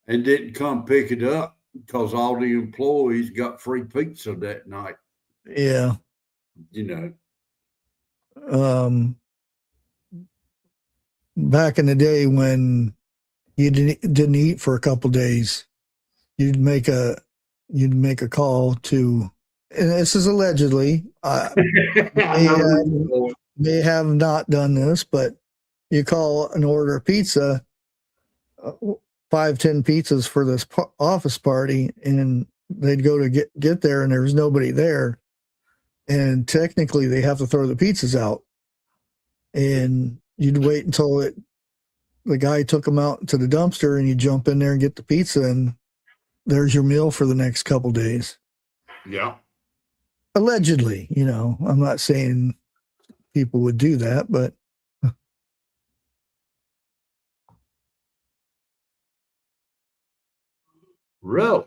and didn't come pick it up, because all the employees got free pizza that night. Yeah. Back in the day when you didn't eat for a couple days, you'd make a call to, and this is allegedly, may have not done this, but you call and order a pizza, 5-10 pizzas for this office party, and they'd go to get there, and there was nobody there, and technically they have to throw the pizzas out, and you'd wait until the guy took them out to the dumpster, and you jump in there and get the pizza, and there's your meal for the next couple days. Yeah. Allegedly, I'm not saying people would do that, but Really?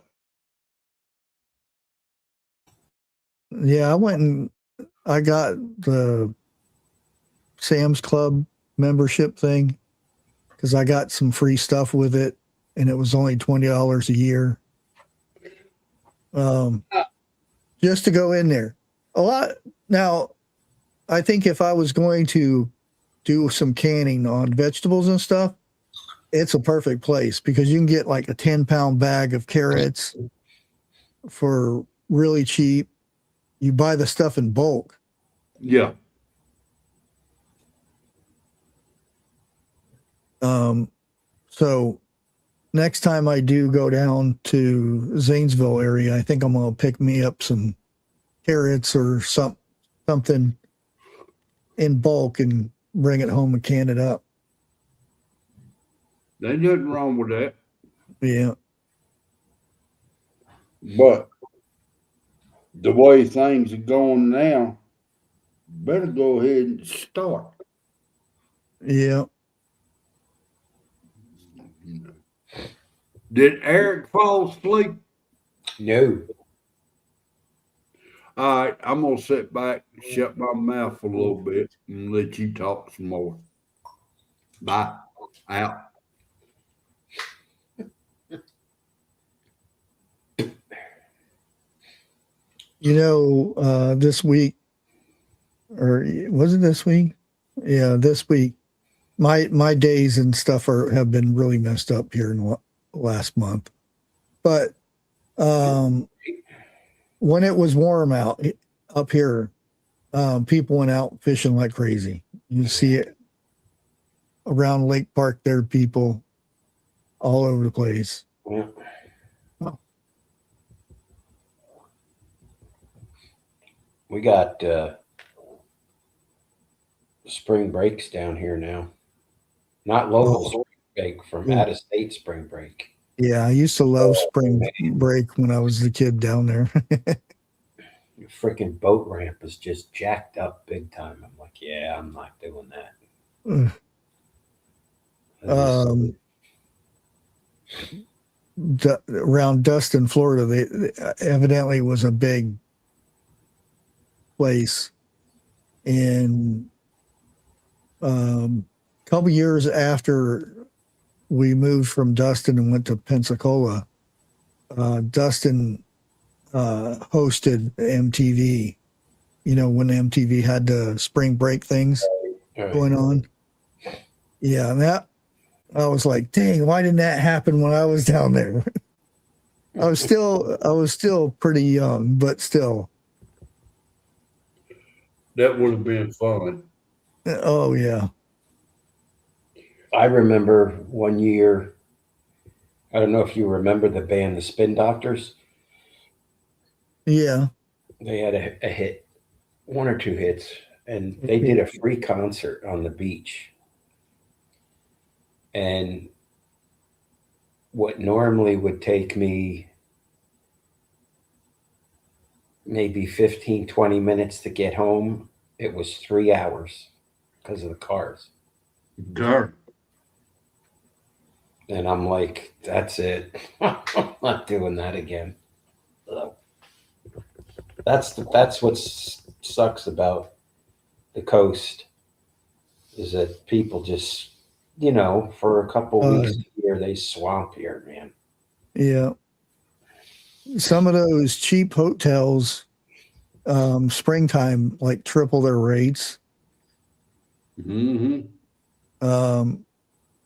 Yeah, I went and I got the Sam's Club membership thing because I got some free stuff with it, and it was only $20 a year. just to go in there. A lot. Now, I think if I was going to do some canning on vegetables and stuff, it's a perfect place because you can get like a 10-pound bag of carrots for really cheap. You buy the stuff in bulk. Yeah. So next time I do go down to Zanesville area, I think I'm going to pick me up some carrots or something in bulk and bring it home and can it up. There's nothing wrong with that. Yeah. But the way things are going now, better go ahead and start. Yeah. Did Eric fall asleep? No. All right, I'm gonna sit back, shut my mouth a little bit, and let you talk some more. Bye. Out. You know, this week, or was it this week? Yeah, this week. My days and stuff have been really messed up here in the last month. But when it was warm out up here, people went out fishing like crazy. You see it around Lake Park. There are people all over the place. Yeah. We got spring breaks down here now. Not local spring break, from out of state spring break. Yeah, I used to love spring break when I was a kid down there. The freaking boat ramp is just jacked up big time. I'm like, yeah, I'm not doing that. Around Dustin, Florida, they evidently was a big place. And a couple years after we moved from Dustin and went to Pensacola, Dustin hosted MTV. You know, when MTV had the spring break things going on. Yeah, and that I was like, dang, why didn't that happen when I was down there? I was still pretty young, but still. That would have been fun. Oh yeah. I remember one year, I don't know if you remember the band, the Spin Doctors. Yeah. They had a hit, one or two hits, and they did a free concert on the beach. And what normally would take me maybe 15, 20 minutes to get home, it was 3 hours because of the cars. Darn. And I'm like, that's it. I'm not doing that again. So that's what sucks about the coast, is that people just, you know, for a couple weeks a year, they swamp here, man. Yeah. Some of those cheap hotels, springtime, like triple their rates. Mm-hmm.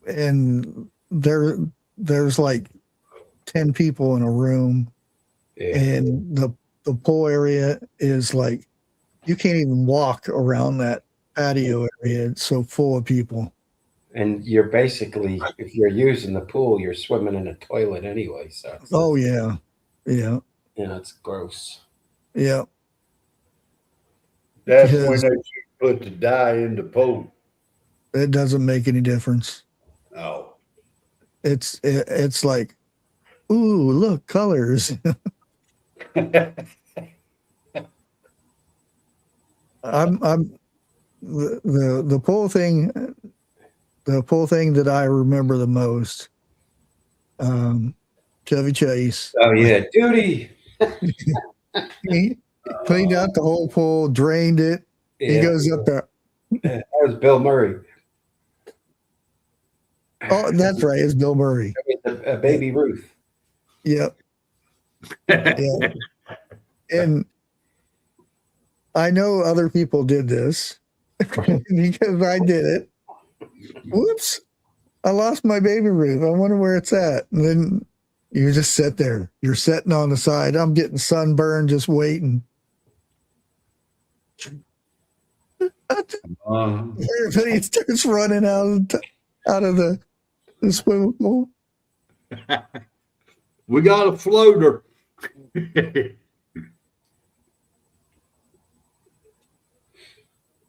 And there's like 10 people in a room, and the pool area is like, you can't even walk around that patio area. It's so full of people. And you're basically, if you're using the pool, you're swimming in a toilet anyway. So oh yeah. Yeah. Yeah, it's gross. Yeah. That's when they should put the dye in the pool. It doesn't make any difference. Oh. It's like, ooh, look, colors. I'm the pool thing. The pool thing that I remember the most, Chevy Chase. Oh yeah, duty. He cleaned out the whole pool, drained it. Yeah. He goes up there. That was Bill Murray. Oh, that's right. It's Bill Murray. Baby Ruth. Yep. Yeah. And I know other people did this because I did it. Whoops. I lost my baby Ruth. I wonder where it's at. And then you just sit there. You're sitting on the side. I'm getting sunburned just waiting. Everybody starts running out of the swimming pool. We got a floater.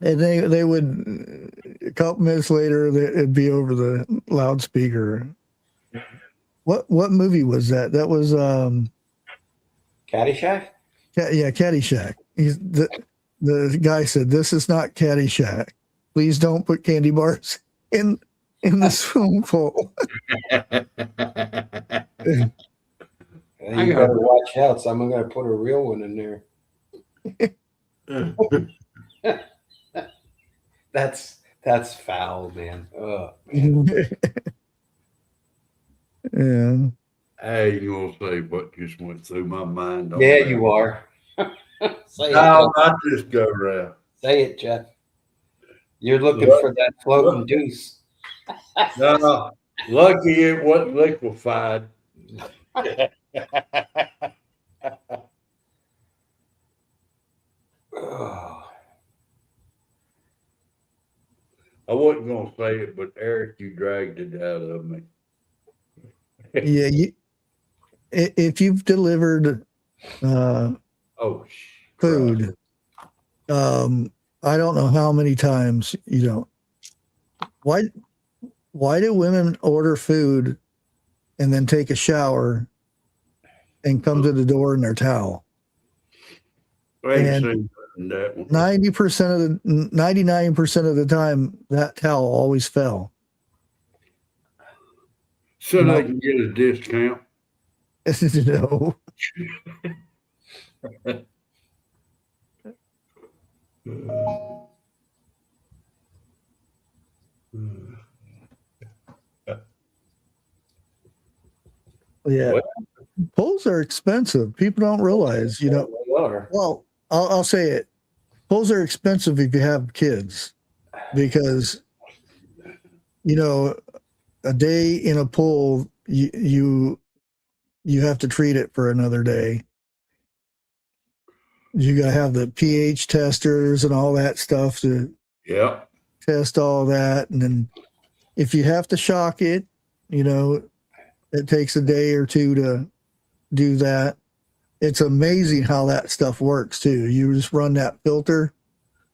And they would, a couple minutes later, it'd be over the loudspeaker. What movie was that? That was Caddyshack? yeah, Caddyshack. The guy said, "This is not Caddyshack. Please don't put candy bars in the swimming pool." You better watch out. Someone got to put a real one in there. That's foul, man. Oh, man. Yeah. I ain't gonna say what just went through my mind. Yeah, you are. Say No, it, I just go around. say it, Jeff. You're looking for that floating deuce. No, lucky it wasn't liquefied. Oh. I wasn't gonna say it, but Eric, you dragged it out of me. Yeah, if you've delivered Oh, food, I don't know how many times, why do women order food and then take a shower and come to the door in their towel? I ain't And seen that one. 99% of the time, that towel always fell. So they can get a discount. No. Yeah. What? Pulls are expensive. People don't realize, They are. Well, I'll say it. Pulls are expensive if you have kids because, a day in a pool, you have to treat it for another day. You got to have the pH testers and all that stuff to test all that. And then if you have to shock it, it takes a day or two to do that. It's amazing how that stuff works too. You just run that filter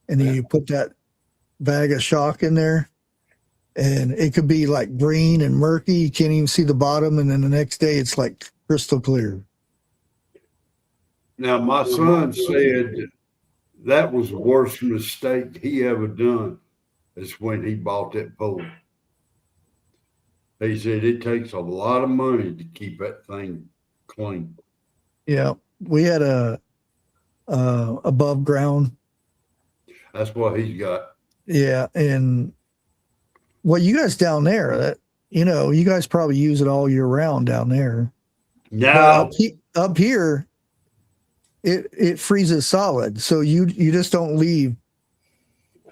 and then you put that bag of shock in there and it could be like green and murky. You can't even see the bottom. And then the next day it's like crystal clear. Now, my son said that was the worst mistake he ever done is when he bought that pool. He said it takes a lot of money to keep that thing clean. Yeah, we had a above ground. That's what he's got. Yeah, and you guys down there, that you guys probably use it all year round down there. No, up here, it freezes solid, so you just don't leave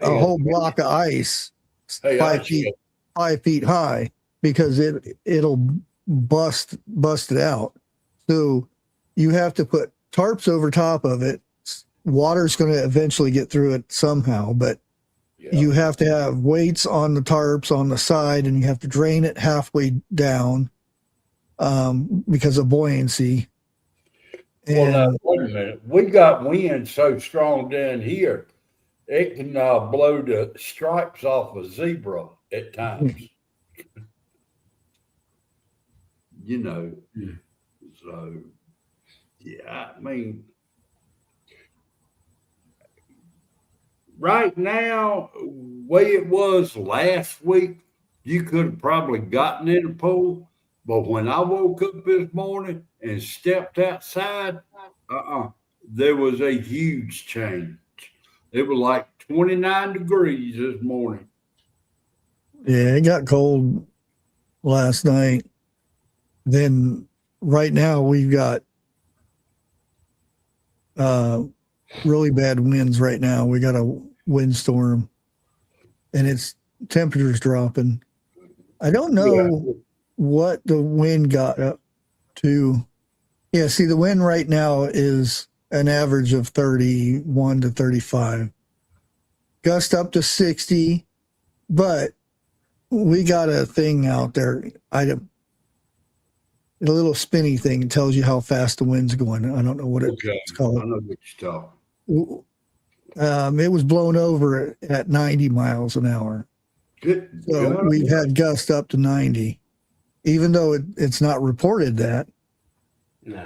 a whole block of ice 5 feet high because it'll bust it out. So you have to put tarps over top of it. Water's going to eventually get through it somehow, but you have to have weights on the tarps on the side, and you have to drain it halfway down because of buoyancy. Well, now, wait a minute. We got wind so strong down here, it can blow the stripes off a zebra at times. So, yeah, I mean, right now, way it was last week, you could have probably gotten in the pool. But when I woke up this morning and stepped outside, there was a huge change. It was like 29 degrees this morning. Yeah, it got cold last night. Then right now we've got really bad winds right now. We got a windstorm, and it's temperatures dropping. I don't know what the wind got up to. Yeah, see, the wind right now is an average of 31 to 35. Gust up to 60, but we got a thing out there. A little spinny thing that tells you how fast the wind's going. I don't know what it's called. I know what you're talking. It was blown over at 90 miles an hour. Good. So we've had gusts up to 90, even though it's not reported that. No.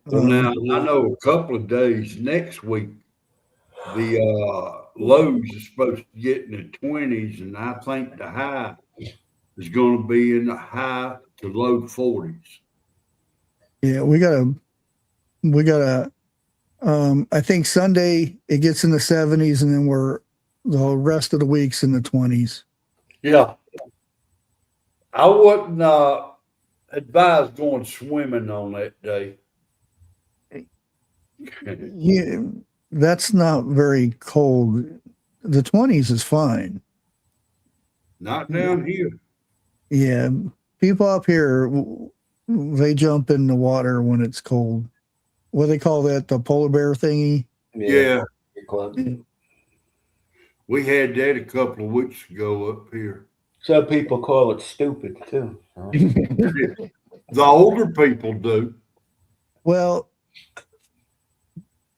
Well, now, I know a couple of days next week, the lows are supposed to get in the 20s, and I think the high is going to be in the high to low 40s. Yeah, we got I think Sunday it gets in the 70s, and then the rest of the week's in the 20s. Yeah. I wouldn't advise going swimming on that day. Yeah, that's not very cold. The 20s is fine. Not down here. Yeah, people up here, they jump in the water when it's cold. What do they call that? The polar bear thingy? Yeah. Club. We had that a couple of weeks ago up here. Some people call it stupid too. The older people do. Well,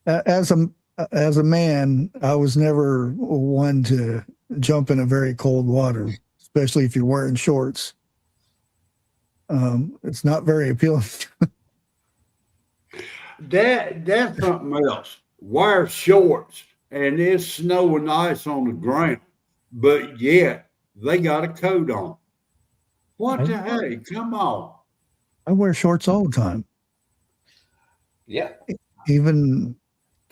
as a man, I was never one to jump in a very cold water, especially if you're wearing shorts. It's not very appealing. That's something else. Wear shorts, and it's snow and ice on the ground, but yet they got a coat on. What the heck? Come on. I wear shorts all the time. Yeah. Even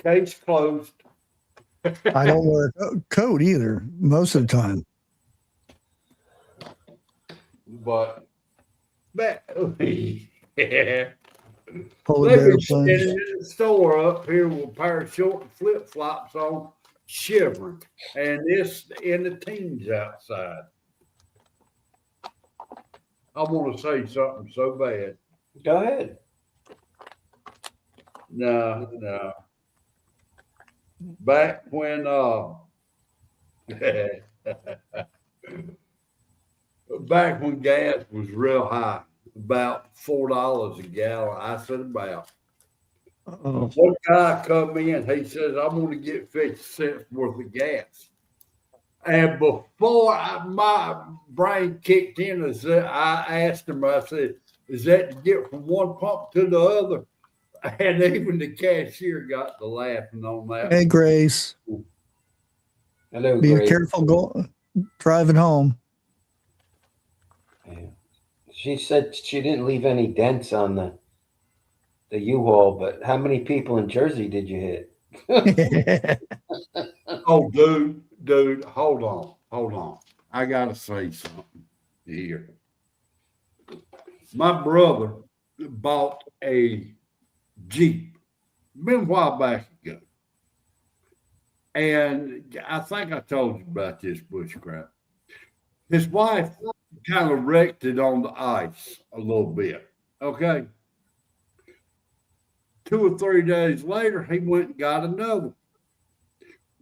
Case closed. I don't wear a coat either most of the time. But yeah. Polar They've bear been plunge. standing in the store up here with a pair of short flip flops on, shivering, and it's in the teens outside. I want to say something so bad. Go ahead. No. Back when back when gas was real high, about $4 a gallon. I said about. Uh-oh. One guy come in, he says, I'm going to get 50 cents worth of gas. And before my brain kicked in, I asked him, I said, is that to get from one pump to the other? And even the cashier got to laughing on that. Hey, Grace. Hello, Be Grace. careful driving home. Yeah. She said she didn't leave any dents on the U-Haul, but how many people in Jersey did you hit? Oh, dude, hold on. I got to say something here. My brother bought a Jeep, been a while back ago. And I think I told you about this, Bushcraft. His wife kind of wrecked it on the ice a little bit. Okay. 2 or 3 days later, he went and got another.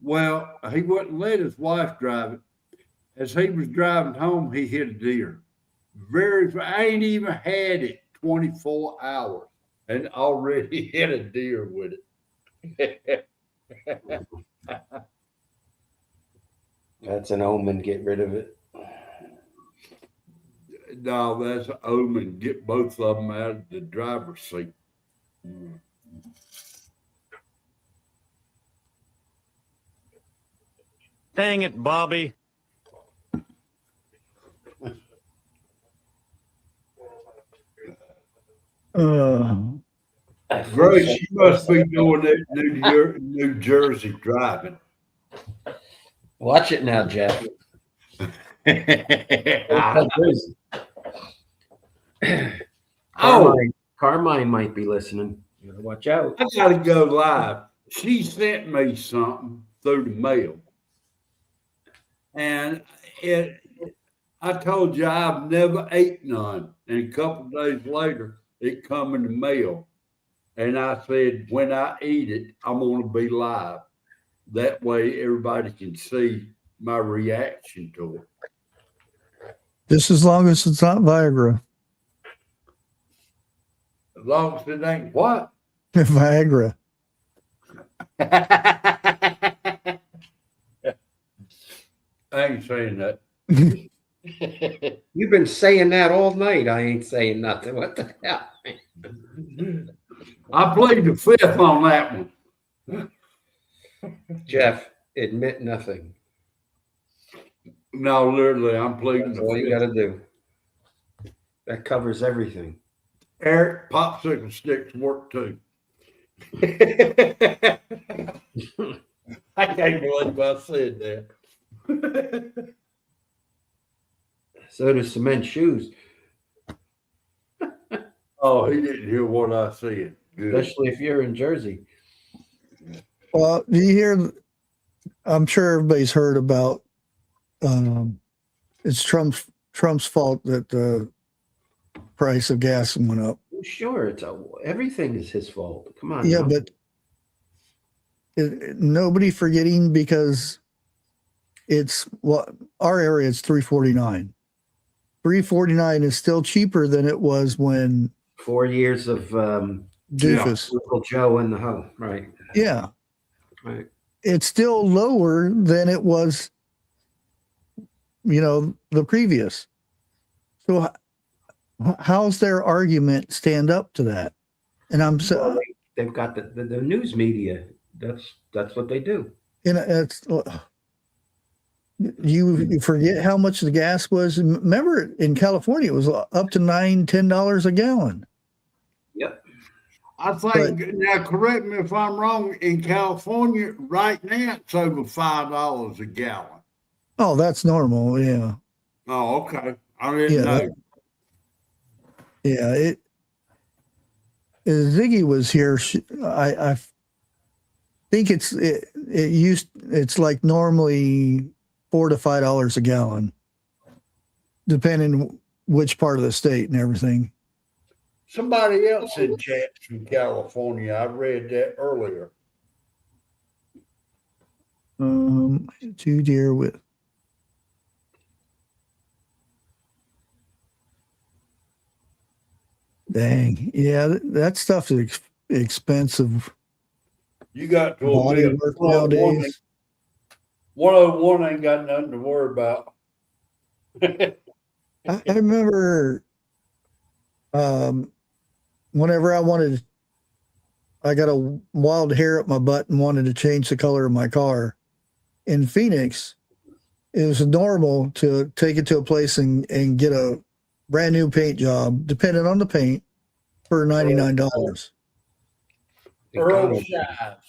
Well, he wouldn't let his wife drive it. As he was driving home, he hit a deer. I ain't even had it 24 hours and already hit a deer with it. That's an omen. Get rid of it. No, that's an omen. Get both of them out of the driver's seat. Dang it, Bobby. Grace, you must be doing that New Jersey driving. Watch it now, Jeff. Oh, Carmine might be listening. You gotta watch out. I gotta go live. She sent me something through the mail. And I told you I've never ate none. And a couple of days later, it come in the mail. And I said, when I eat it, I'm gonna be live. That way everybody can see my reaction to it. Just as long as it's not Viagra. As long as it ain't what? Viagra. I ain't saying that. You've been saying that all night. I ain't saying nothing. What the hell? I plead the fifth on that one. Jeff, admit nothing. No, literally, I'm pleading That's the all you fifth. gotta do. That covers everything. Eric, popsicle sticks work too. I can't believe I said that. So do cement shoes, Oh, he didn't hear what I said. Good. especially if you're in Jersey. Well, do you hear? I'm sure everybody's heard about. It's Trump's fault that the price of gas went up. Sure, everything is his fault. Come on. Yeah, now. but nobody forgetting because it's our area is $3.49. $3.49 is still cheaper than it was when 4 years of doofus. Uncle Joe in the home, right? Yeah, Right. it's still lower than it was, the previous. So how's their argument stand up to that? And I'm so Well, they've got the news media. That's what they do. it's you forget how much the gas was. Remember in California it was up to $9-10 a gallon. Yep. I think, now correct me if I'm wrong, in California right now it's over $5 a gallon. Oh, that's normal. Yeah. Oh, okay. I didn't Yeah. know. Yeah. Ziggy was here. I think it's like normally $4 to $5 a gallon, depending which part of the state and everything. Somebody else in chat's from California. I read that earlier. Too dear with. Dang. Yeah, that stuff is expensive. You got to Body admit, work nowadays. 101 ain't got nothing to worry about. I remember whenever I got a wild hair up my butt and wanted to change the color of my car. In Phoenix, it was normal to take it to a place and get a brand new paint job, depending on the paint, for $99. Earl Shives.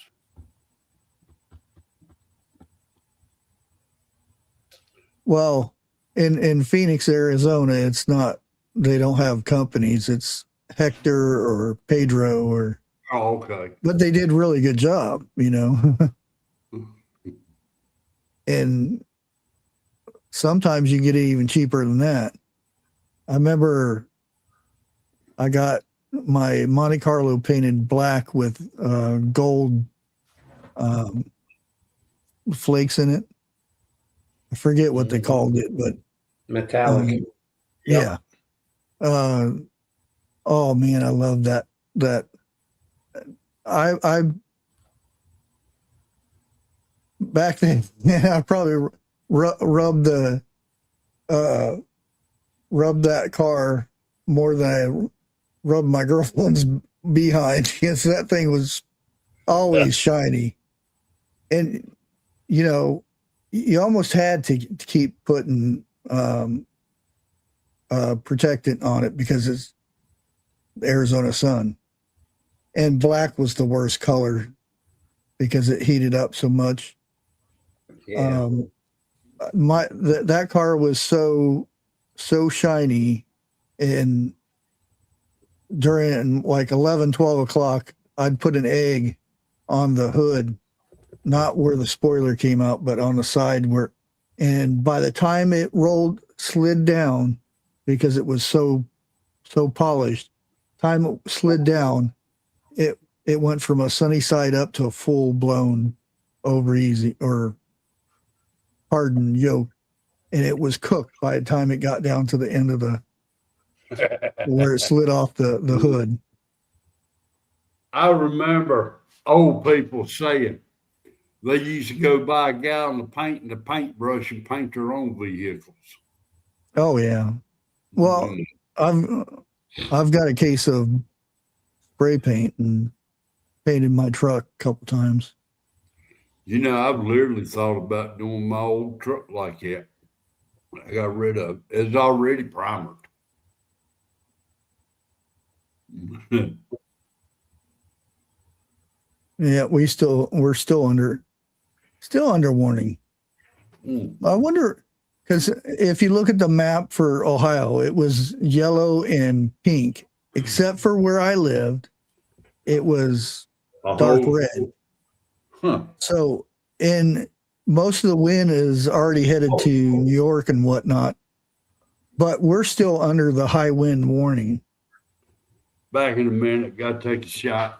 Well, in Phoenix, Arizona, it's not, they don't have companies. It's Hector or Pedro Oh, okay. but they did a really good job, and sometimes you get it even cheaper than that. I remember I got my Monte Carlo painted black with gold flakes in it. I forget what they called it, but Metallic. yeah. Oh man, I love that. I back then, I probably rubbed that car more than I rubbed my girlfriend's behind. Yes, that thing was always shiny, and you almost had to keep putting protectant on it because it's the Arizona sun, and black was the worst color because it heated up so much. Yeah. That car was so shiny, and during like 11, 12 o'clock I'd put an egg on the hood, not where the spoiler came out, but on the side where, and by the time it slid down, because it was so polished, time it slid down, it went from a sunny side up to a full blown over easy or hardened yolk, and it was cooked by the time it got down to the end of the where it slid off the hood. I remember old people saying they used to go buy a gallon of paint and a paintbrush and paint their own vehicles. Oh yeah. Well, I've got a case of spray paint and painted my truck a couple times. You know, I've literally thought about doing my old truck like that. I got rid of it. It's already primered. Yeah, we're still under warning. I wonder, because if you look at the map for Ohio, it was yellow and pink, except for where I lived, it was dark red. Huh. So, and most of the wind is already headed to New York and whatnot, but we're still under the high wind warning. Back in a minute, got to take a shot.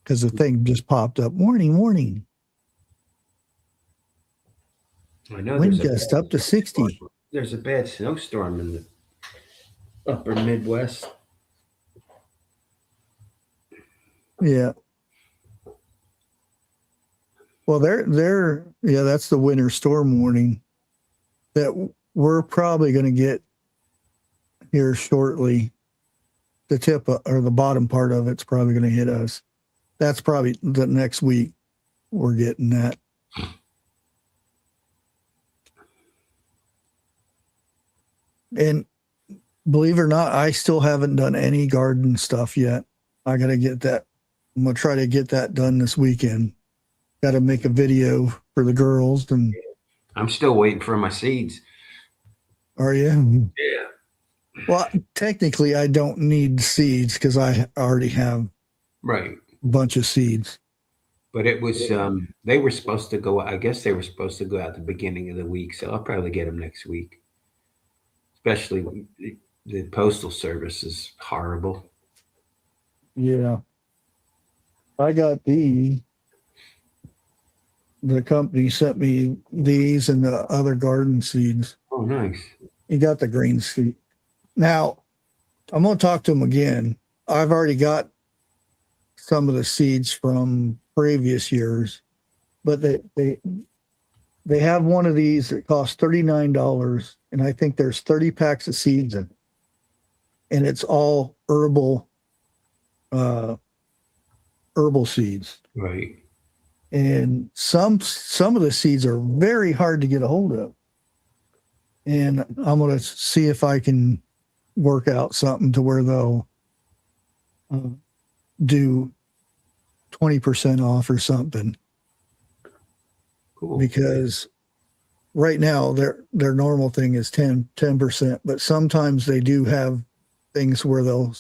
Because the thing just popped up. Warning, warning. I know Wind gust up to 60. There's a bad snowstorm in the upper Midwest. Yeah. Well, that's the winter storm warning that we're probably going to get here shortly. The tip or the bottom part of it's probably going to hit us. That's probably the next week we're getting that. And believe it or not, I still haven't done any garden stuff yet. I got to get that. I'm going to try to get that done this weekend. Got to make a video for the girls. And I'm still waiting for my seeds. are you? Yeah. Well, technically, I don't need seeds because I already have Right. a bunch of seeds. But it was, they were supposed to go, I guess they were supposed to go out the beginning of the week. So I'll probably get them next week. Especially the postal service is horrible. Yeah. I got the company sent me these and the other garden seeds. Oh, nice. You got the green seed. Now, I'm going to talk to them again. I've already got some of the seeds from previous years, but they have one of these that costs $39, and I think there's 30 packs of seeds in it. And it's all herbal seeds. Right. And some of the seeds are very hard to get a hold of. And I'm going to see if I can work out something to where they'll do 20% off or something. Cool. Because right now their normal thing is 10%, but sometimes they do have things where they'll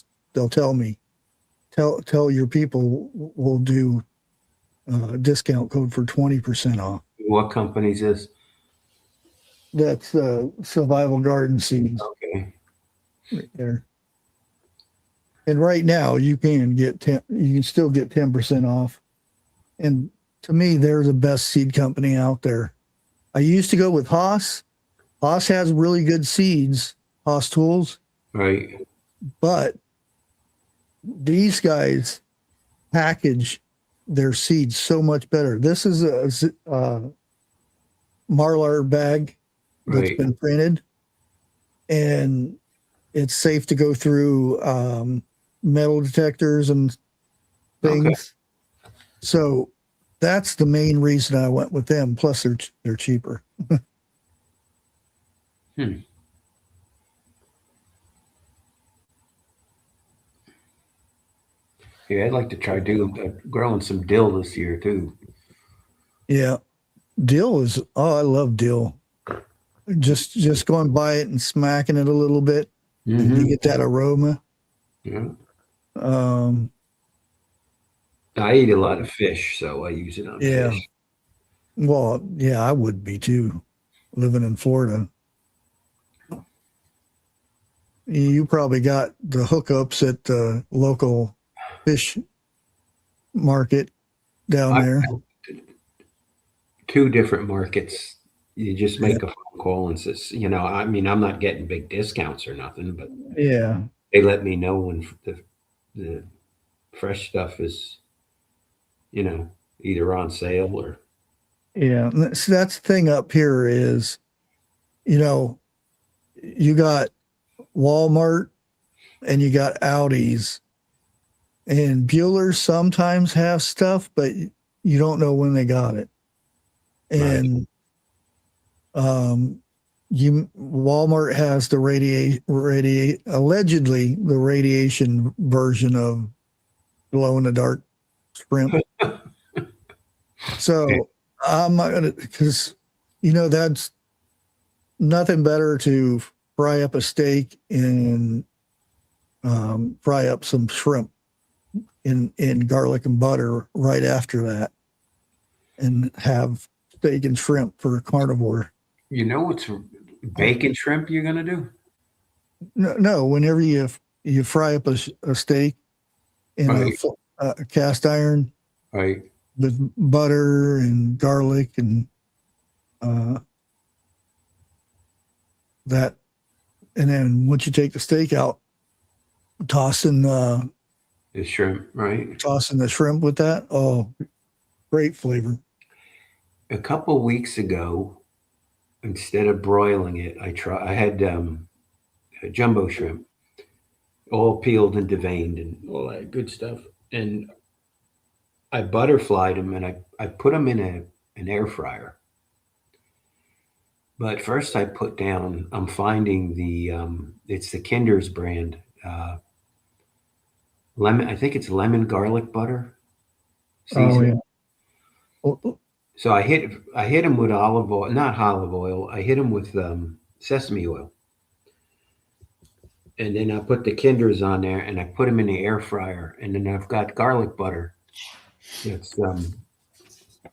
tell me, tell your people we'll do a discount code for 20% off. What company is this? That's Survival Garden Seeds Okay. right there. And right now you can still get 10% off. And to me, they're the best seed company out there. I used to go with Haas. Haas has really good seeds, Haas Tools. Right. But these guys package their seeds so much better. This is a Marlar bag that's been printed, and it's safe to go through metal detectors and things. Okay. So that's the main reason I went with them. Plus, they're cheaper. Yeah, I'd like to try growing some dill this year too. Yeah, dill is. Oh, I love dill. just going by it and smacking it a little bit, and you get that aroma. Yeah. Um, I eat a lot of fish, so I use it on Yeah. fish. Well, yeah, I would be too, living in Florida. You probably got the hookups at the local fish market down there. 2 different markets. You just make a phone call and says, I mean, I'm not getting big discounts or nothing, but Yeah. they let me know when the fresh stuff is, either on sale or. Yeah. That's the thing up here is, you got Walmart and you got Audis, and Buellers sometimes have stuff, but you don't know when they got it. And Walmart has the allegedly the radiation version of glow in the dark shrimp. So I'm not gonna, because that's nothing better to fry up a steak and fry up some shrimp in garlic and butter right after that, and have steak and shrimp for a carnivore. What's bacon shrimp you're gonna do? No, whenever you fry up a steak in a cast iron, Right. with butter and garlic and that, and then once you take the steak out, tossing The shrimp, right? tossing the shrimp with that. Oh, great flavor. A couple weeks ago, instead of broiling it, I had a jumbo shrimp, all peeled and deveined and all that good stuff. And I butterflied them, and I put them in an air fryer. But first I put down, I'm finding it's the Kinder's brand, lemon, I think it's lemon garlic butter seasoning. Oh, yeah. So I hit them with olive oil, not olive oil. I hit them with sesame oil, and then I put the Kinders on there, and I put them in the air fryer. And then I've got garlic butter. It's the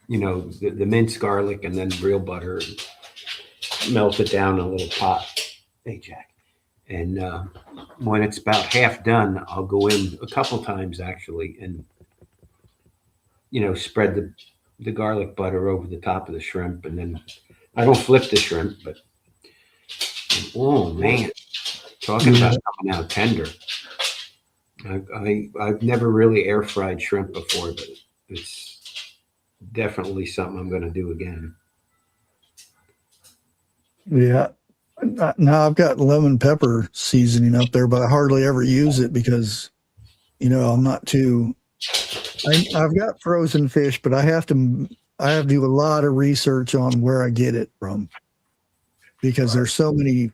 minced garlic, and then real butter, and melt it down in a little pot. Hey, Jack. And when it's about half done, I'll go in a couple times actually, and spread the garlic butter over the top of the shrimp, and then I don't flip the shrimp, but oh man, talking about coming out tender. I've never really air fried shrimp before, but it's definitely something I'm going to do again. Yeah. Now I've got lemon pepper seasoning up there, but I hardly ever use it because, I'm not too. I've got frozen fish, but I have to do a lot of research on where I get it from, because there's so many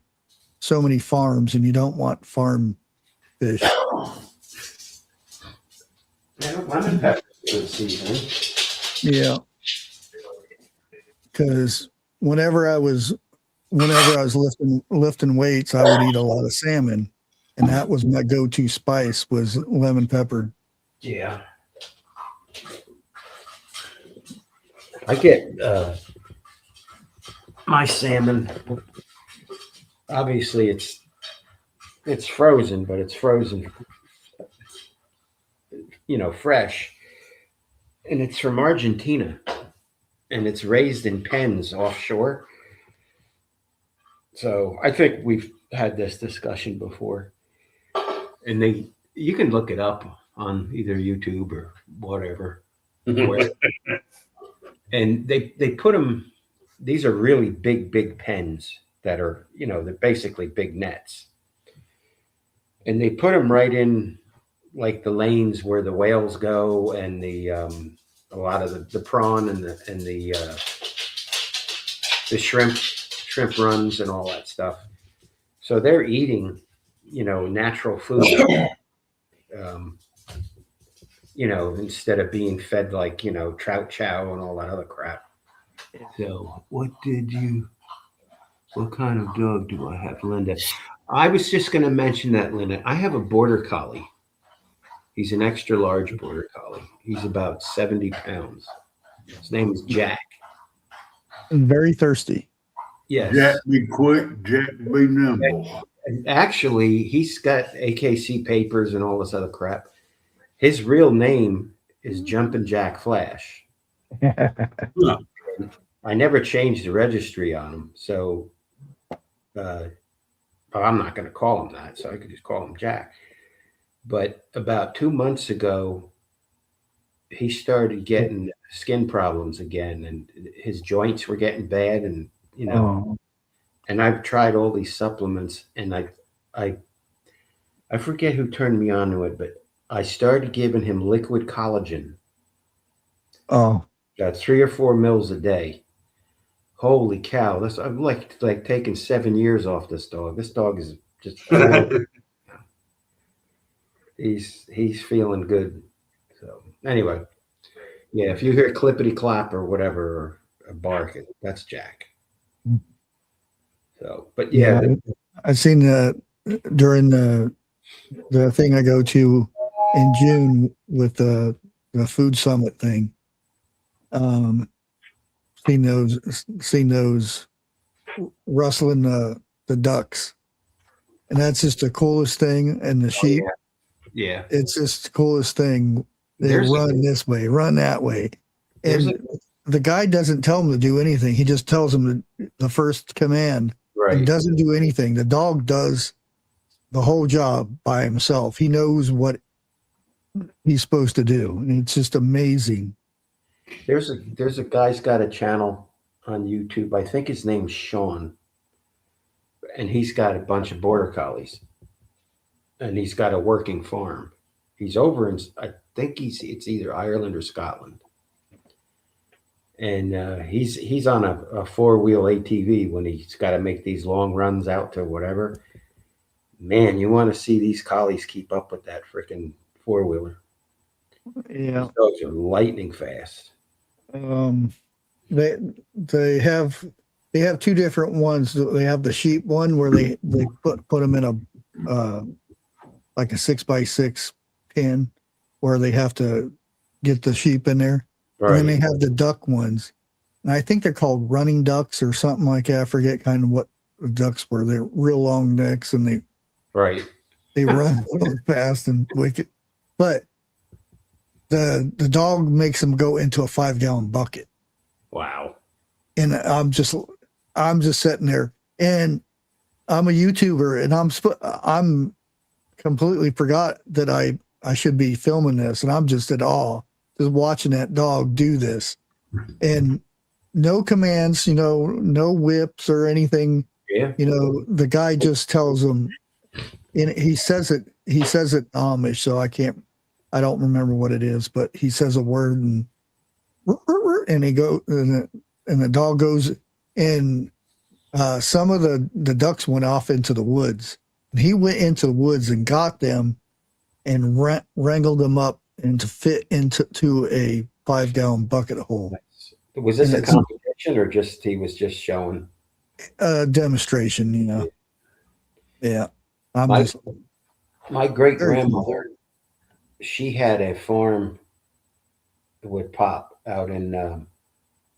farms, and you don't want farm fish. Lemon pepper is good seasoning. Yeah. Because whenever I was lifting weights, I would eat a lot of salmon, and that was my go-to spice, was lemon pepper. Yeah. I get my salmon. Obviously, it's frozen, but it's frozen, fresh, and it's from Argentina, and it's raised in pens offshore. So I think we've had this discussion before, and you can look it up on either YouTube or whatever. And they put them, these are really big pens that are, they're basically big nets. And they put them right in like the lanes where the whales go, and a lot of the prawn and the shrimp runs and all that stuff. So they're eating, natural food. Instead of being fed like, trout chow and all that other crap. So what did you What kind of dog do I have, Linda? I was just going to mention that, Linda. I have a border collie. He's an extra large border collie. He's about 70 pounds. His name is Jack. And very thirsty. Yes. Jack be quick, Jack be nimble. Actually, he's got AKC papers and all this other crap. His real name is Jumpin' Jack Flash. I never changed the registry on him, so I'm not going to call him that, so I could just call him Jack. But about 2 months ago, he started getting skin problems again, and his joints were getting bad, and and I've tried all these supplements, and I forget who turned me on to it, but I started giving him liquid collagen. Oh, Got 3 or 4 mils a day. Holy cow! I'm like taking 7 years off this dog. This dog is just he's feeling good. So anyway, yeah, if you hear clippity clap or whatever or a bark, that's Jack. So, but yeah, I've seen during the thing I go to in June with the food summit thing. Seen those rustling the ducks, and that's just the coolest thing. And the sheep, yeah, it's just the coolest thing. They run this way, run that way, and the guy doesn't tell them to do anything. He just tells them the first command. Right. And doesn't do anything. The dog does the whole job by himself. He knows what he's supposed to do. And it's just amazing. There's a guy's got a channel on YouTube. I think his name's Sean. And he's got a bunch of border collies. And he's got a working farm. He's over in, I think it's either Ireland or Scotland. And he's on a 4-wheel ATV when he's got to make these long runs out to whatever. Man, you want to see these collies keep up with that freaking 4-wheeler. Yeah. These dogs are lightning fast. They have 2 different ones. They have the sheep one where they put them in a like a 6x6 pen where they have to get the sheep in there. Right. And then they have the duck ones. And I think they're called running ducks or something like that. I forget kind of what the ducks were. They're real long necks and they run really fast and wicked. But the dog makes them go into a 5-gallon bucket. Wow. And I'm just sitting there, and I'm a YouTuber, and I'm completely forgot that I should be filming this, and I'm just at awe. Just watching that dog do this, and no commands, no whips or anything. Yeah. The guy just tells them, and he says it Amish, so I don't remember what it is, but he says a word and he go and the dog goes, and some of the ducks went off into the woods, and he went into the woods and got them and wrangled them up and to fit into a 5-gallon bucket hole. Was this a competition or he was just showing? A demonstration, Yeah. My great grandmother, she had a farm with Pop out in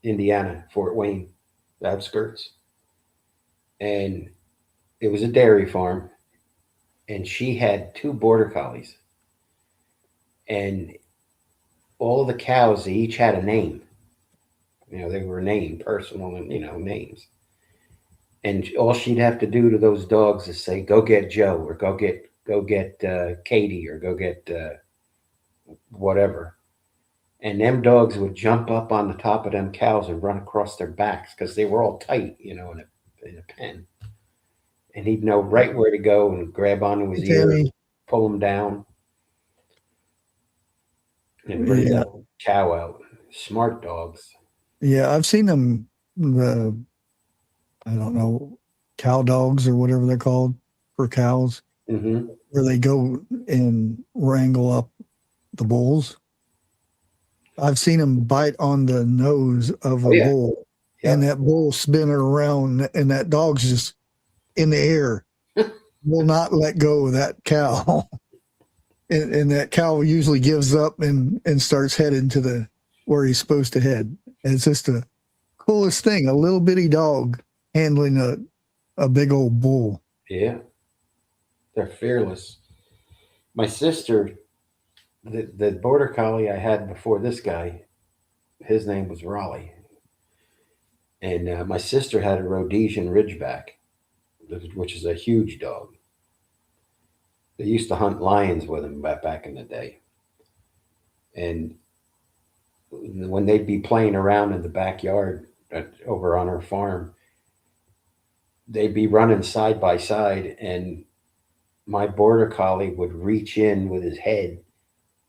Indiana, Fort Wayne, the outskirts. And it was a dairy farm. And she had 2 border collies. And all of the cows, they each had a name. They were named, personal, and names. And all she'd have to do to those dogs is say, "Go get Joe," or "Go get Katie," or "Go get whatever." And them dogs would jump up on the top of them cows and run across their backs because they were all tight, in a pen. And he'd know right where to go and grab onto his ear, pull them down, and bring that cow out. Smart dogs. Yeah, I've seen them, I don't know, cow dogs or whatever they're called for cows, where they go and wrangle up the bulls. I've seen them bite on the nose of a bull and that bull spinning around, and that dog's just in the air, will not let go of that cow. And that cow usually gives up and starts heading to where he's supposed to head. And it's just the coolest thing, a little bitty dog handling a big old bull. Yeah. They're fearless. My sister, the border collie I had before this guy, his name was Raleigh. And my sister had a Rhodesian Ridgeback, which is a huge dog. They used to hunt lions with him back in the day. And when they'd be playing around in the backyard over on our farm, they'd be running side by side, and my border collie would reach in with his head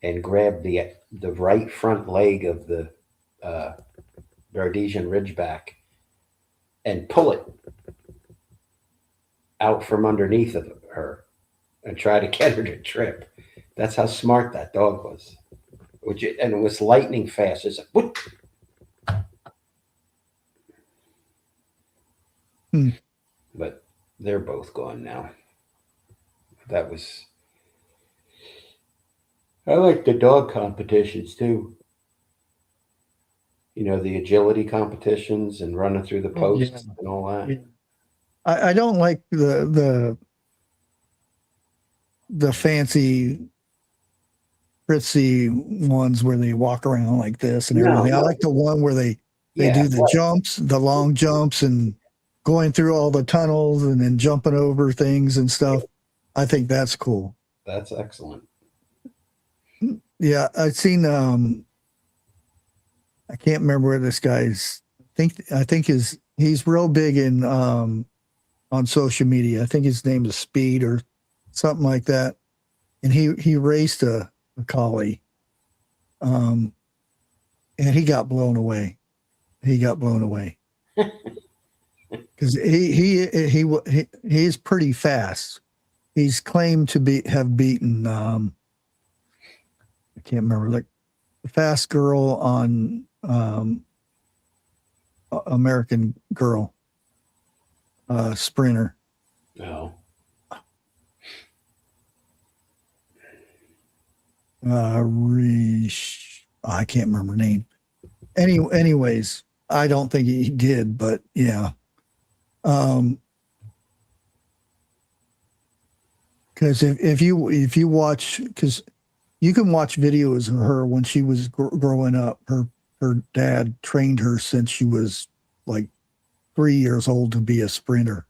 and grab the right front leg of the Rhodesian Ridgeback and pull it out from underneath of her and try to get her to trip. That's how smart that dog was. And it was lightning fast. It's like, whoop. But they're both gone now. That was. I like the dog competitions too. You know, the agility competitions and running through the posts and all that. Yeah. I don't like the fancy ritzy ones where they walk around like this and everything. I like the one where they do the jumps, the long jumps, and going through all the tunnels and then jumping over things and stuff. I think that's cool. That's excellent. Yeah, I've seen I can't remember where this guy's I think he's real big in on social media. I think his name is Speed or something like that. And he raced a collie. And he got blown away. Because he's pretty fast. He's claimed to have beaten I can't remember, like the fast girl on American Girl sprinter. No. I can't remember her name. Anyways, I don't think he did, but yeah. Because if you watch, because you can watch videos of her when she was growing up. Her dad trained her since she was like 3 years old to be a sprinter.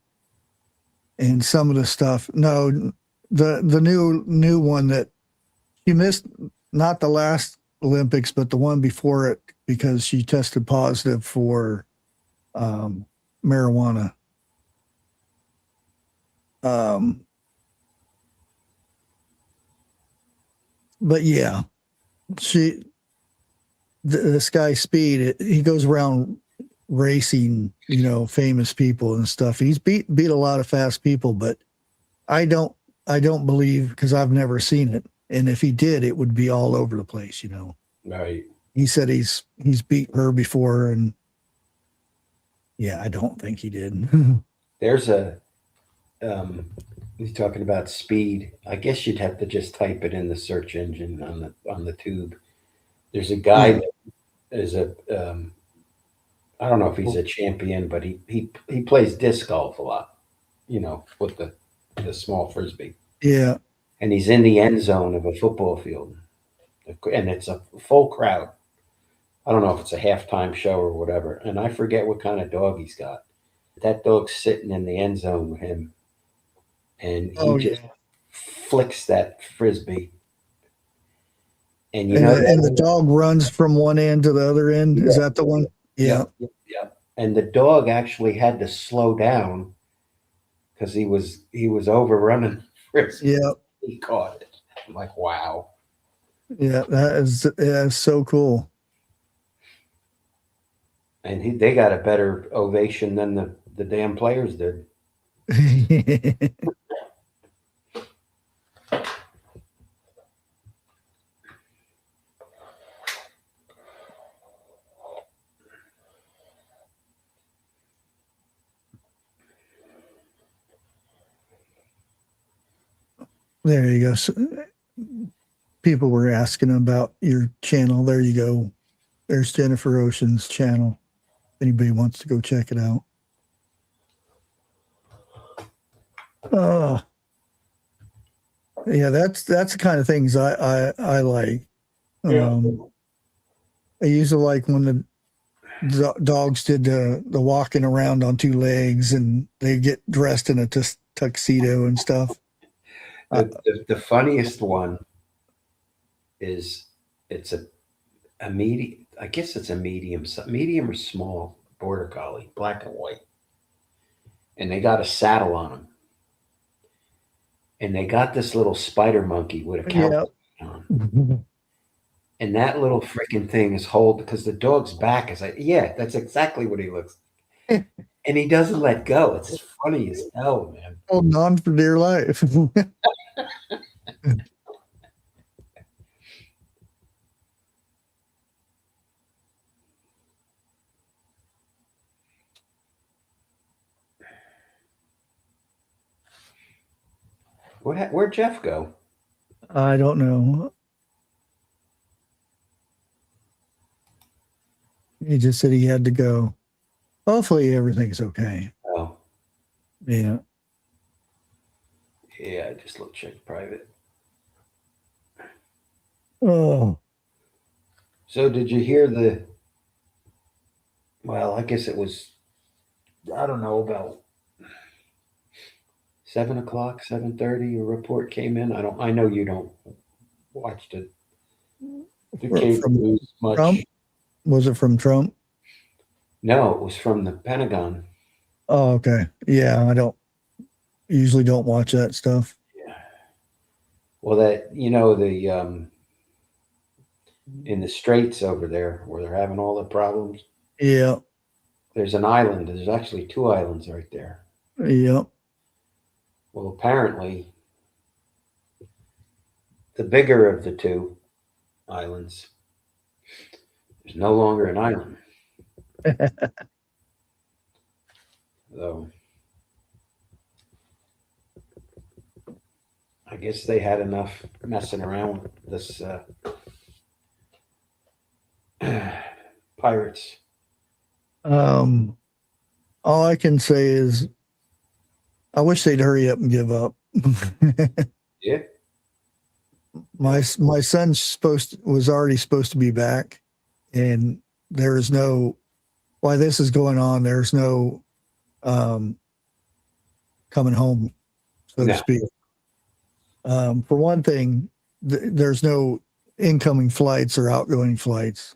And some of the stuff, the new one that she missed, not the last Olympics, but the one before it, because she tested positive for marijuana. But yeah, this guy Speed, he goes around racing, famous people and stuff. He's beat a lot of fast people, but I don't believe, because I've never seen it. And if he did, it would be all over the place, Right. He said he's beat her before, and yeah, I don't think he did. There's he's talking about Speed. I guess you'd have to just type it in the search engine on the tube. There's a guy that is I don't know if he's a champion, but he plays disc golf a lot, with the small frisbee. Yeah. And he's in the end zone of a football field, and it's a full crowd. I don't know if it's a halftime show or whatever, and I forget what kind of dog he's got. That dog's sitting in the end zone with him, and he flicks that frisbee. And the dog runs from one end to the other end. Yeah. Is that the one? Yeah. Yeah. And the dog actually had to slow down because he was overrunning frisbee. Yeah. He caught it. I'm like, wow. Yeah, that is so cool. And they got a better ovation than the damn players did. There you go. So, people were asking about your channel. There you go. There's Jennifer Ocean's channel. Anybody wants to go check it out. Yeah, that's the kind of things I like. Yeah. I used to like when the dogs did the walking around on two legs and they get dressed in a tuxedo and stuff. The funniest one is it's a medium. I guess it's a medium or small border collie, black and white, and they got a saddle on them, and they got this little spider monkey with a cowboy on. And that little freaking thing is because the dog's back is like, yeah, that's exactly what he looks like. And he doesn't let go. It's funny as hell, man. Holding on for dear life. Where'd Jeff go? I don't know. He just said he had to go. Hopefully everything's okay. Oh, Yeah. yeah. I just looked check private. Oh. So did you hear well, I guess it was, I don't know, about 7 o'clock, 7:30, a report came in. I know you don't watch the cable news much. Trump? Was it from Trump? No, it was from the Pentagon. Oh, okay. Yeah, I usually don't watch that stuff. Yeah. Well, that, the in the straits over there where they're having all the problems. Yeah. There's an island. There's actually 2 islands right there. Yeah. Well, apparently, the bigger of the 2 islands is no longer an island. So, I guess they had enough messing around with this pirates. All I can say is I wish they'd hurry up and give up. Yeah. My son's was already supposed to be back, and there's no, while this is going on, there's no coming home, so to speak. For one thing, there's no incoming flights or outgoing flights.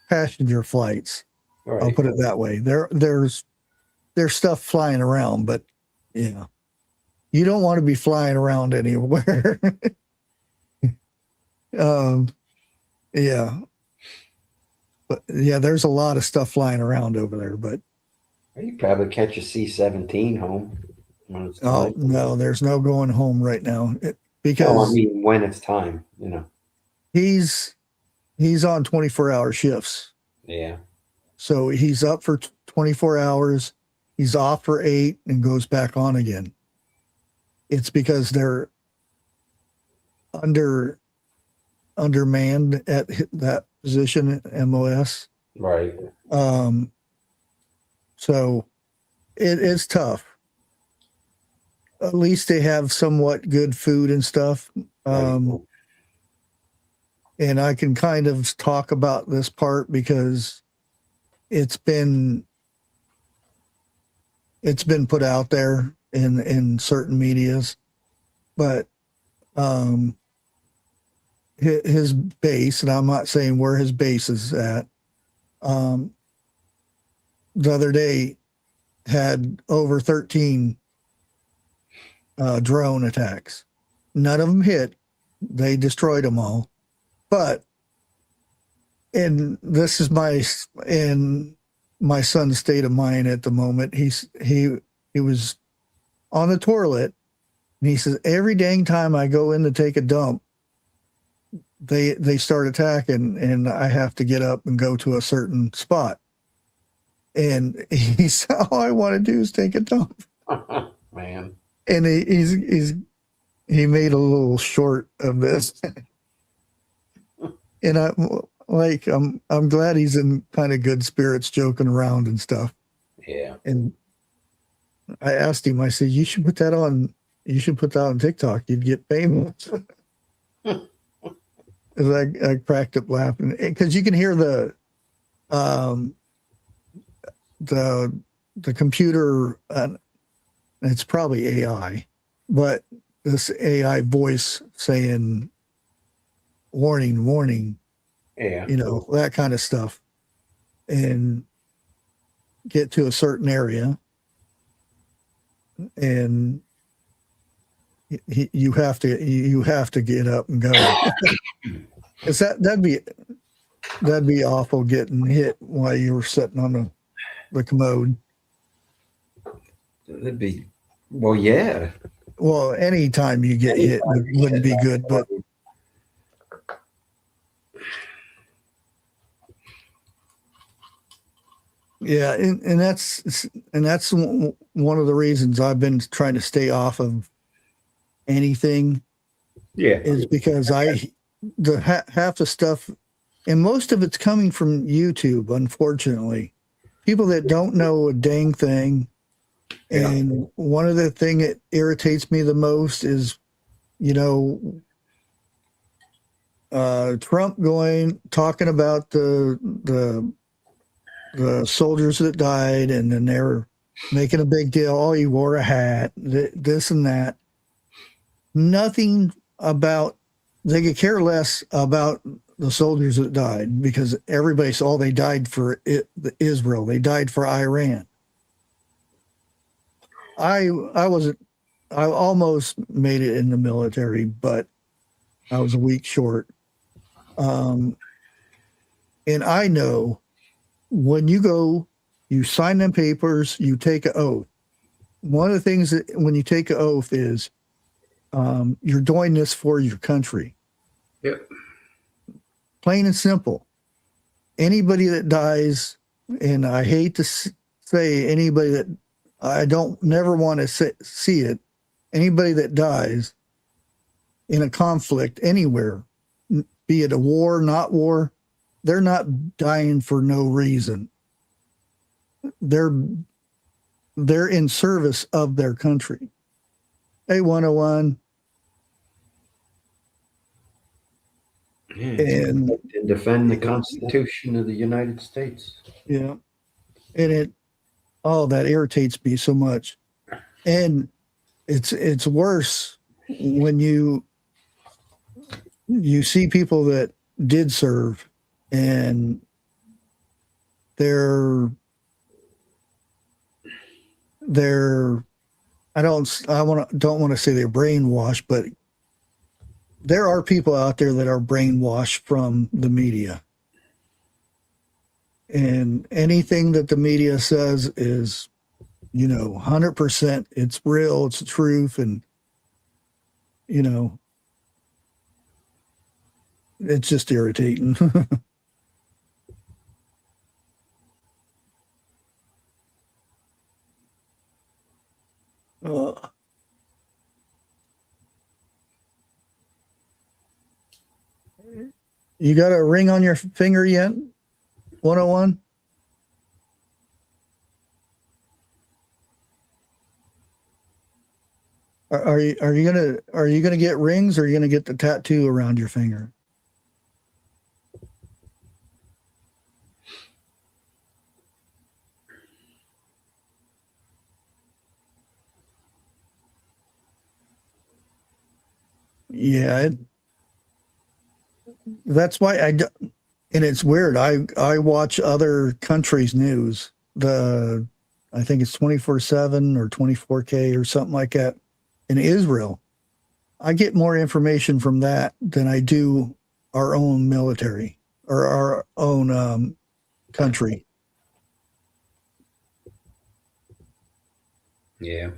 Passenger flights. All right. I'll put it that way. There's stuff flying around, but yeah, you don't want to be flying around anywhere. Yeah, but yeah, there's a lot of stuff flying around over there. But You probably catch a C-17 home. oh no, there's no going home right now because No, I mean when it's time, he's on 24-hour shifts. Yeah. So he's up for 24 hours, he's off for 8 and goes back on again. It's because they're undermanned at that position at MOS. Right. So it is tough. At least they have somewhat good food and stuff. And I can kind of talk about this part because it's been put out there in certain medias, but his base, and I'm not saying where his base is at, the other day had over 13 drone attacks. None of them hit. They destroyed them all. But, and this is my son's state of mind at the moment. He was on the toilet, and he says, every dang time I go in to take a dump, they start attacking, and I have to get up and go to a certain spot. And he said, all I want to do is take a dump. man. And he made a little short of this. And I'm glad he's in kind of good spirits, joking around and stuff. Yeah. And I asked him, I said, you should put that on TikTok. You'd get famous. I cracked up laughing because you can hear the computer. It's probably AI, but this AI voice saying, warning, warning, Yeah. that kind of stuff, and get to a certain area, and you have to get up and go. Is that'd be awful, getting hit while you were sitting on the commode. That'd be, well, yeah. Well, anytime you get hit wouldn't be good, but yeah, and that's one of the reasons I've been trying to stay off of anything. Yeah. Is because half the stuff, and most of it's coming from YouTube, unfortunately. People that don't know a dang thing. Yeah. And one of the thing that irritates me the most is, Trump talking about the soldiers that died, and then they're making a big deal. Oh, he wore a hat, this and that. Nothing about, they could care less about the soldiers that died, because everybody saw they died for Israel. They died for Iran. I almost made it in the military, but I was a week short. And I know when you go, you sign them papers, you take an oath. One of the things that when you take an oath is you're doing this for your country. Yep. Plain and simple. Anybody that dies, and I hate to say anybody that I never want to see it, anybody that dies in a conflict anywhere, be it a war, not war, they're not dying for no reason. They're in service of their country. Hey, 101. Yeah. And defend the Constitution of the United States. Yeah. And that irritates me so much. And it's worse when you see people that did serve, and they're I don't want to say they're brainwashed, but there are people out there that are brainwashed from the media. And anything that the media says is, 100%, it's real, it's the truth. And, it's just irritating. You got a ring on your finger yet? 101? Are you gonna get rings, or are you gonna get the tattoo around your finger? Yeah, that's why and it's weird. I watch other countries' news. I think it's 24/7 or 24K or something like that. In Israel, I get more information from that than I do our own military or our own country. Yeah.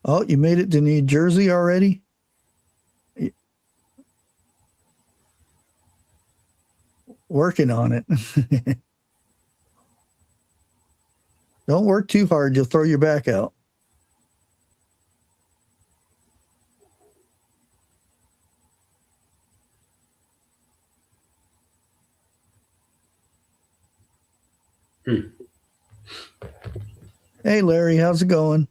Oh, you made it to New Jersey already? Working on it. Don't work too hard. You'll throw your back out. Hey, Larry, how's it going?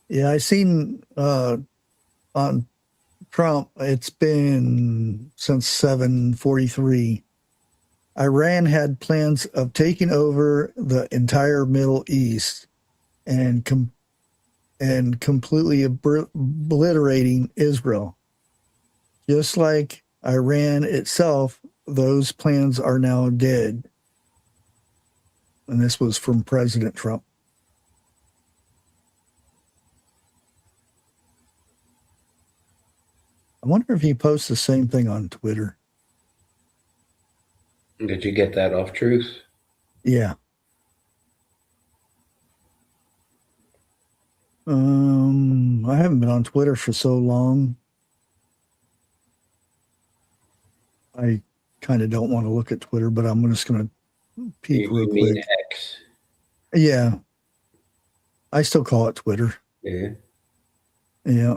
Yeah, I seen on Trump, it's been since 743. Iran had plans of taking over the entire Middle East and completely obliterating Israel. Just like Iran itself, those plans are now dead. And this was from President Trump. I wonder if he posts the same thing on Twitter. Did you get that off Truth? Yeah. I haven't been on Twitter for so long. I kind of don't want to look at Twitter, but I'm just going to peek real quick. X? Yeah. I still call it Twitter. Yeah. Yeah.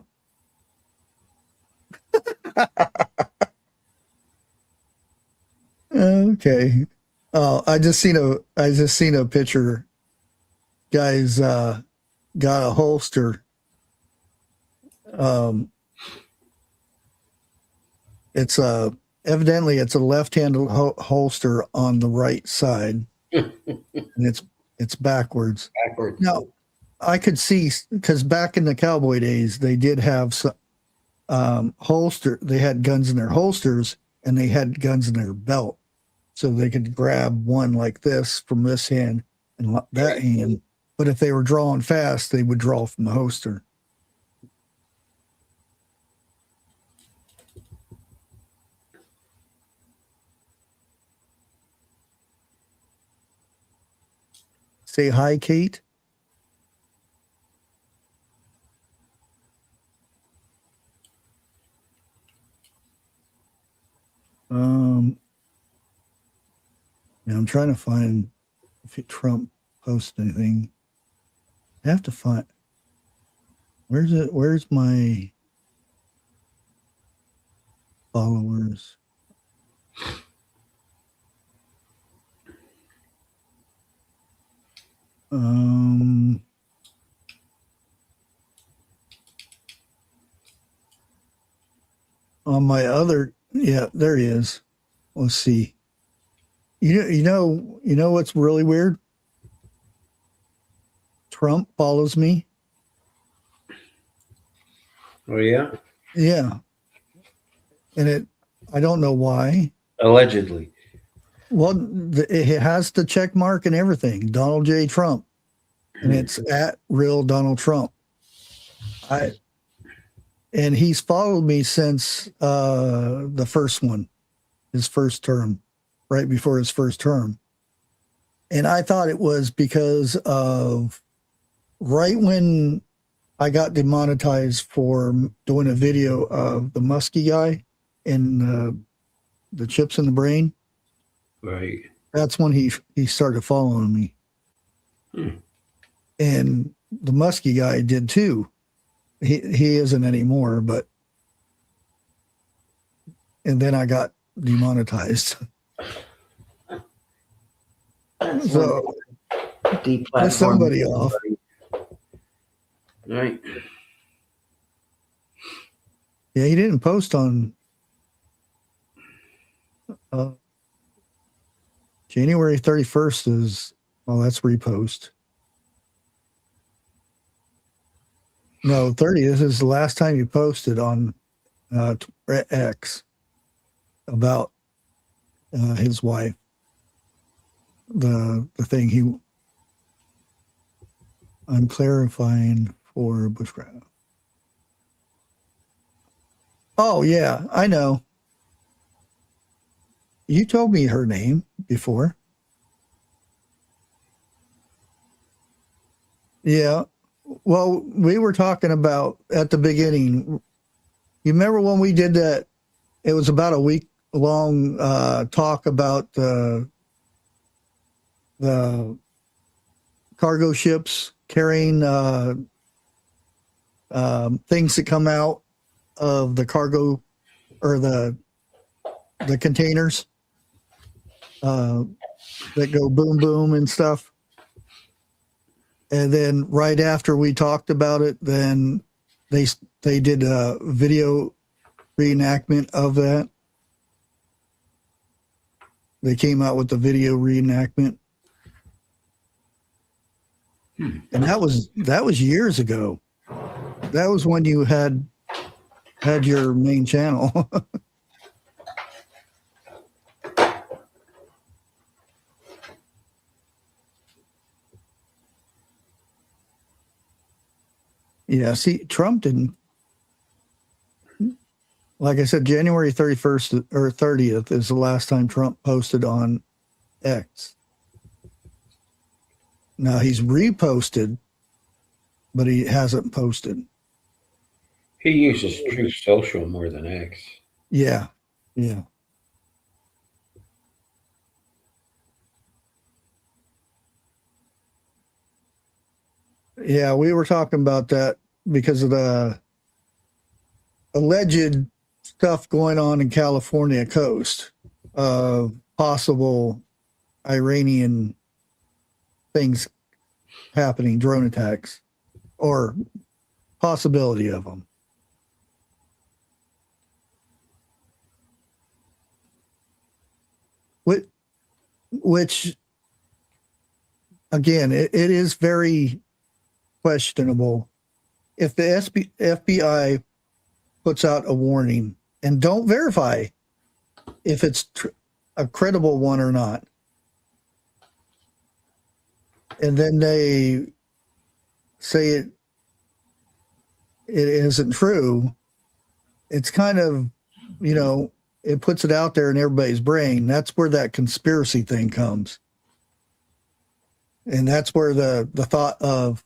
Okay. Oh, I just seen a picture. Guys got a holster. It's evidently it's a left-handed holster on the right side, and it's backwards. Backwards. Now, I could see, because back in the cowboy days, they did have some holster. They had guns in their holsters, and they had guns in their belt, so they could grab one like this from this hand and that hand. But if they were drawing fast, they would draw from the holster. Say hi, Kate. Yeah, I'm trying to find if Trump posted anything. I have to find. Where's it? Where's my followers? On my other, yeah, there he is. Let's see. You know what's really weird? Trump follows me. Oh yeah. Yeah, and I don't know why. Allegedly. Well, it has the check mark and everything. Donald J. Trump, and it's at real Donald Trump. And he's followed me since the first one, his first term, right before his first term. And I thought it was because of right when I got demonetized for doing a video of the musky guy and the chips in the brain. Right. That's when he started following me. And the musky guy did too. He isn't anymore, but and then I got demonetized. So there's somebody off. Right. Yeah, he didn't post on January 31st is, well, that's repost. No, 30th is the last time you posted on X about his wife. The thing I'm clarifying for Bushcraft. Oh yeah, I know. You told me her name before. Yeah. Well, we were talking about at the beginning. You remember when we did that it was about a week long talk about the cargo ships carrying things that come out of the cargo or the containers that go boom boom and stuff. And then right after we talked about it, then they did a video reenactment of that. They came out with the video reenactment. And that was years ago. That was when you had your main channel. Yeah, see, Trump didn't. Like I said, January 31st or 30th is the last time Trump posted on X. Now he's reposted, but he hasn't posted. He uses Truth Social more than X. Yeah, yeah. Yeah, we were talking about that because of the alleged stuff going on in California coast of possible Iranian things happening, drone attacks, or possibility of them. Which again, it is very questionable. If the FBI puts out a warning and don't verify if it's a credible one or not, and then they say it isn't true, it's kind of, it puts it out there in everybody's brain. That's where that conspiracy thing comes. And that's where the thought of,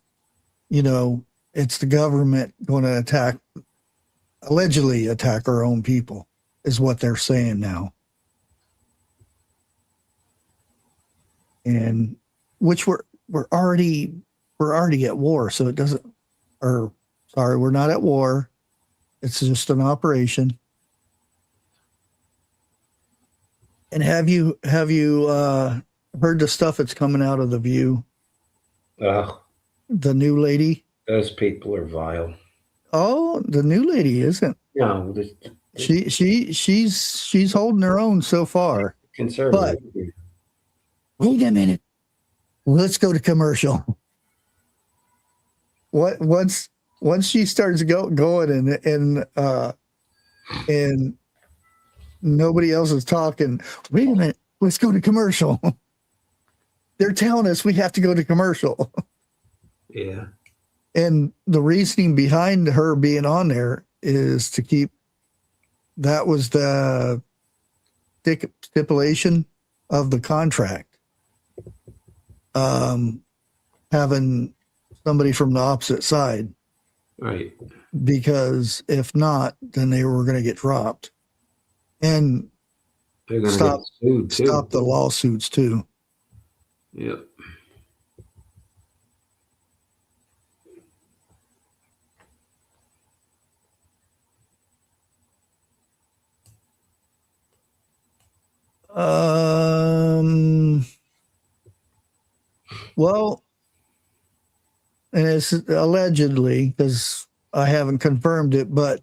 it's the government going to allegedly attack our own people is what they're saying now. And which we're already at war. So it doesn't, we're not at war. It's just an operation. And have you heard the stuff that's coming out of The View? The new lady? Those people are vile. Oh, the new lady isn't. No, she's holding her own so far. Conservative. But wait a minute. Let's go to commercial. Once she starts going and nobody else is talking, wait a minute, let's go to commercial. They're telling us we have to go to commercial. Yeah. And the reasoning behind her being on there is to keep, that was the stipulation of the contract. Having somebody from the opposite side. Right. Because if not, then they were going to get dropped. And they're going to get sued too. Stop the lawsuits too. Yep. Well, and it's allegedly, because I haven't confirmed it, but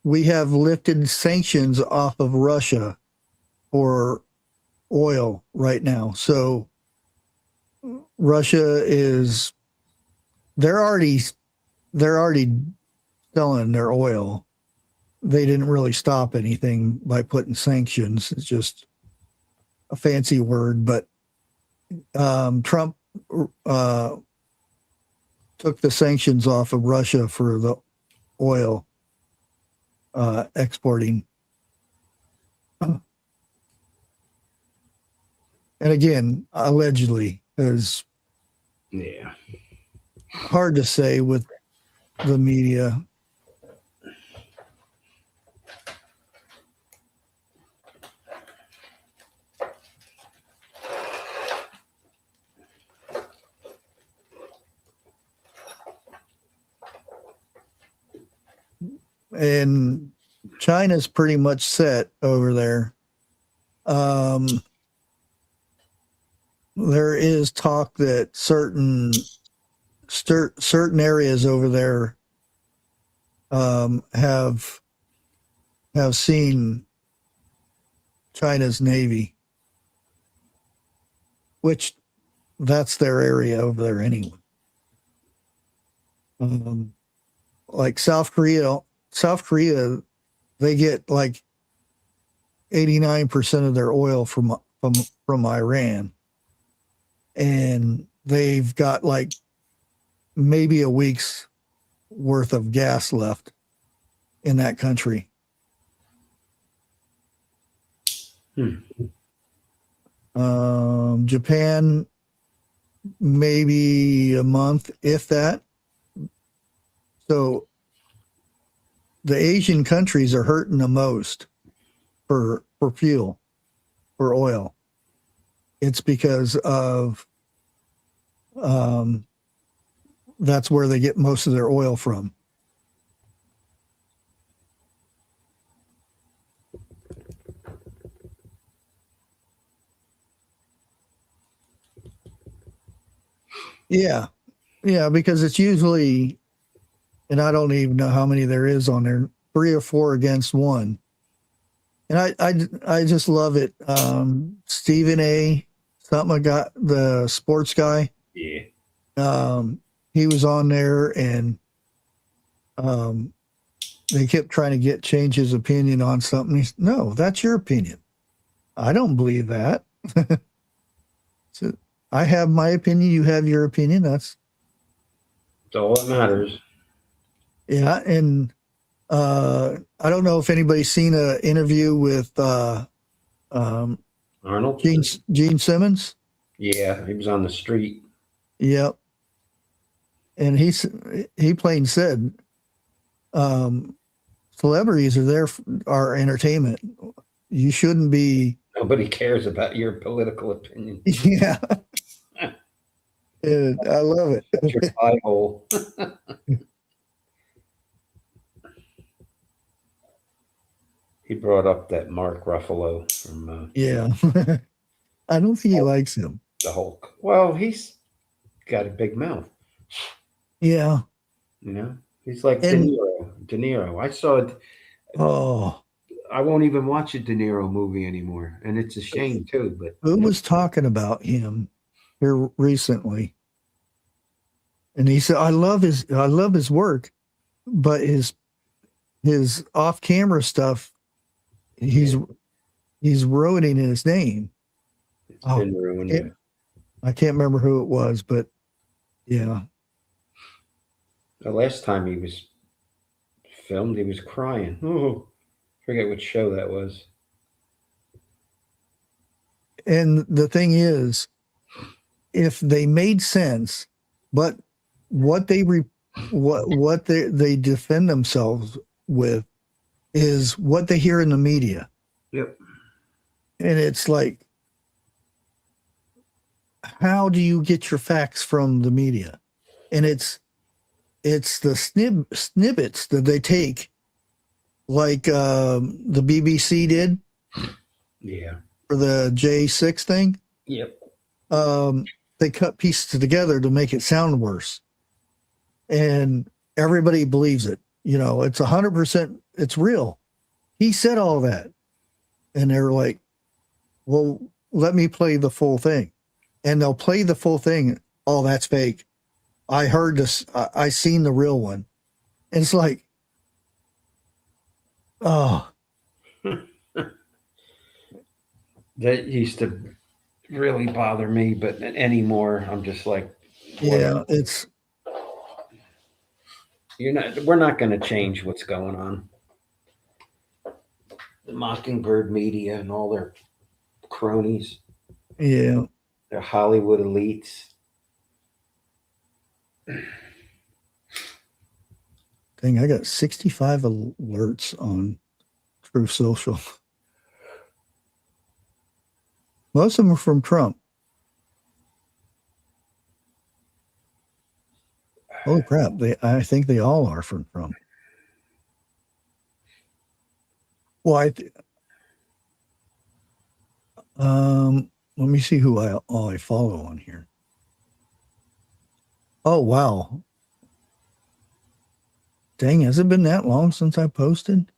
we have lifted sanctions off of Russia for oil right now. So Russia they're already selling their oil. They didn't really stop anything by putting sanctions. It's just a fancy word, but Trump took the sanctions off of Russia for the oil exporting. And again, allegedly, is hard to say with the media. and China's pretty much set over there. There is talk that certain areas over there have seen China's Navy, which that's their area over there anyway. Like South Korea, they get like 89% of their oil from Iran, and they've got like maybe a week's worth of gas left in that country. Japan, maybe a month, if that. So the Asian countries are hurting the most for fuel, for oil. It's because of that's where they get most of their oil from. Yeah, because it's usually, and I don't even know how many there is on there, 3 or 4 against 1. And I just love it. Stephen A. something, I got the sports guy. Yeah. He was on there, and they kept trying to change his opinion on something. He said, no, that's your opinion. I don't believe that. So I have my opinion. You have your opinion. That's all that matters. Yeah. And I don't know if anybody's seen an interview with Arnold? Gene Simmons. Yeah, he was on the street. Yep. And he plain said, celebrities are there for our entertainment. You shouldn't be. Nobody cares about your political opinion. Yeah. And I love it. That's your eye hole. He brought up that Mark Ruffalo from yeah. I don't think he likes him. The Hulk. Well, he's got a big mouth. Yeah. You know, he's like De Niro. I saw it. Oh, I won't even watch a De Niro movie anymore, and it's a shame too. But who was talking about him here recently? And he said, I love his work, but his off-camera stuff, he's ruining his name. It's been ruined. I can't remember who it was, but yeah. The last time he was filmed, he was crying. Oh, forget what show that was. And the thing is, if they made sense, but what they defend themselves with is what they hear in the media. Yep. And it's like, how do you get your facts from the media? And it's the snippets that they take, like the BBC did. Yeah. For the J6 thing. Yep. They cut pieces together to make it sound worse. And everybody believes it. You know, it's 100%, it's real. He said all that. And they're like, well, let me play the full thing. And they'll play the full thing. Oh, that's fake. I heard this. I seen the real one. And it's like, oh. That used to really bother me, but anymore, I'm just like, yeah, we're not going to change what's going on. The Mockingbird media and all their cronies. Yeah. They're Hollywood elites. Dang, I got 65 alerts on Truth Social. Most of them are from Trump. Holy crap. I think they all are from Trump. Well, let me see who I follow on here. Oh, wow. Dang, has it been that long since I posted?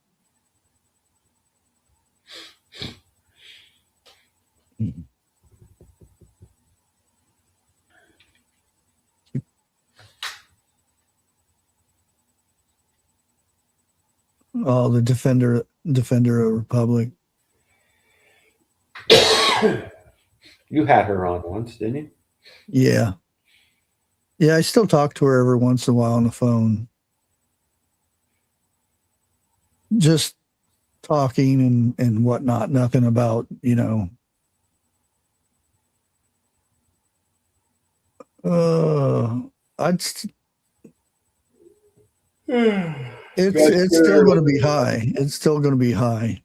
Oh, the Defender of Republic. You had her on once, didn't you? Yeah. Yeah, I still talk to her every once in a while on the phone. Just talking and whatnot, nothing about, I'd it's still going to be high. It's still going to be high.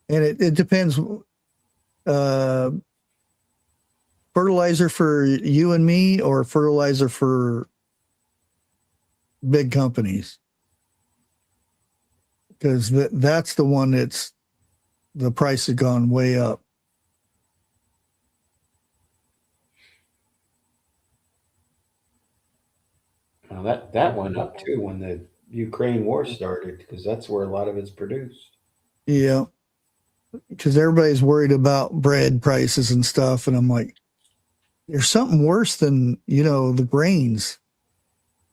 And it depends. Fertilizer for you and me or fertilizer for big companies? Because that's the one that's the price has gone way up. Now that went up too when the Ukraine war started, because that's where a lot of it's produced. Yeah. Because everybody's worried about bread prices and stuff. And I'm like, there's something worse than, the grains.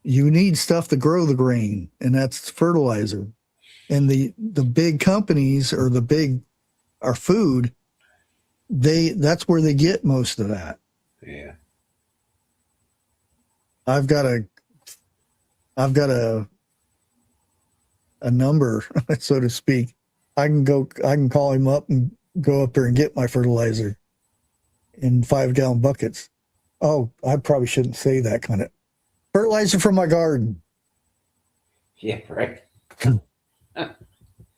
You need stuff to grow the grain, and that's fertilizer. And the big companies or our food, that's where they get most of that. Yeah. I've got a number, so to speak. I can call him up and go up there and get my fertilizer in 5-gallon buckets. Oh, I probably shouldn't say that kind of fertilizer from my garden. Yeah, right.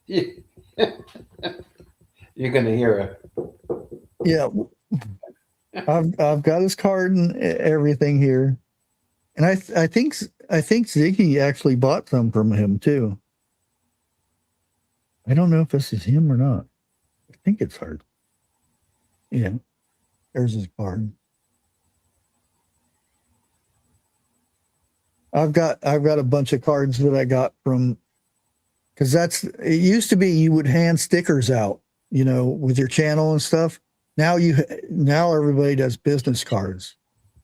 You're gonna hear it. Yeah. I've got his card and everything here. And I think Ziggy actually bought some from him too. I don't know if this is him or not. I think it's her. Yeah. There's his card. I've got a bunch of cards that I got from, because it used to be you would hand stickers out, with your channel and stuff. Now everybody does business cards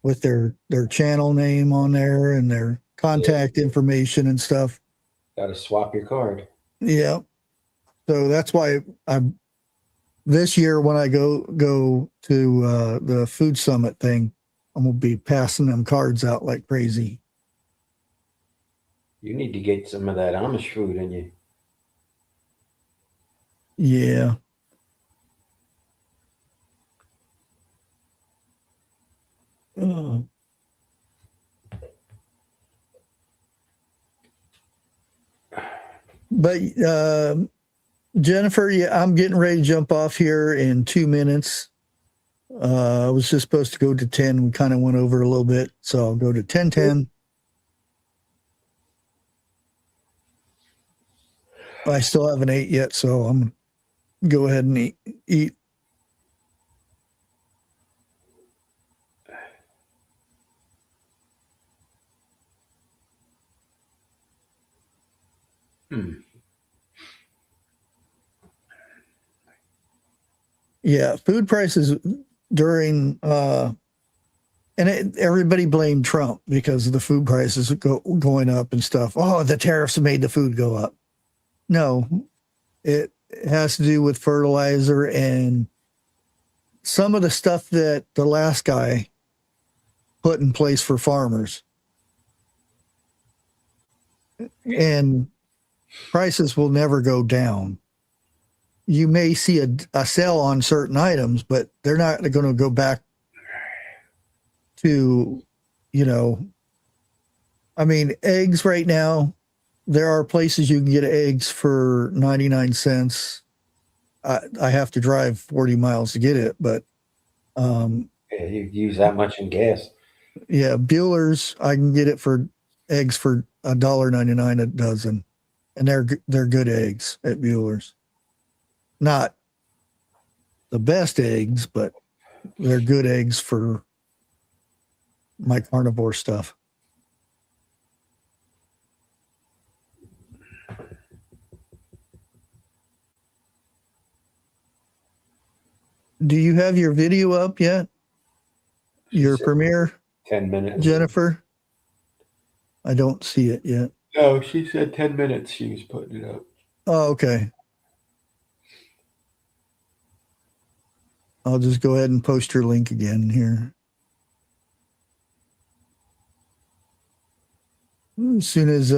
with their channel name on there and their contact information and stuff. Got to swap your card. Yeah. So that's why this year when I go to the food summit thing, I'm gonna be passing them cards out like crazy. You need to get some of that Amish food in you. Yeah. But Jennifer, yeah, I'm getting ready to jump off here in 2 minutes. I was just supposed to go to 10. We kind of went over a little bit, so I'll go to 10:10. I still haven't ate yet, so I'm gonna go ahead and eat. Yeah, food prices during everybody blamed Trump because of the food prices going up and stuff. Oh, the tariffs made the food go up. No, it has to do with fertilizer and some of the stuff that the last guy put in place for farmers. And prices will never go down. You may see a sale on certain items, but they're not going to go back to, eggs right now. There are places you can get eggs for 99 cents. I have to drive 40 miles to get it, but Yeah, you use that much in gas. Yeah, Bueller's, I can get eggs for $1.99 a dozen. and they're good eggs at Bueller's. Not the best eggs, but they're good eggs for my carnivore stuff. Do you have your video up yet? Your premiere, 10 minutes. Jennifer? I don't see it yet. No, she said 10 minutes she was putting it up. Oh, okay. I'll just go ahead and post your link again here. As soon as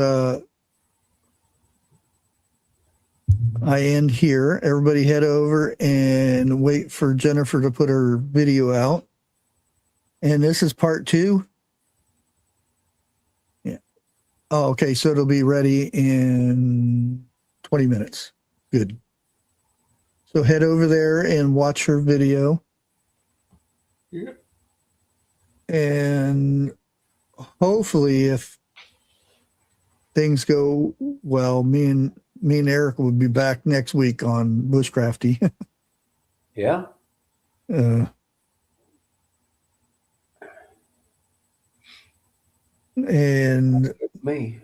I end here, everybody head over and wait for Jennifer to put her video out. And this is part 2. Yeah. Oh, okay. So it'll be ready in 20 minutes. Good. So head over there and watch her video. Yeah. And hopefully, if things go well, me and Eric will be back next week on Bushcrafty. Yeah. And Me.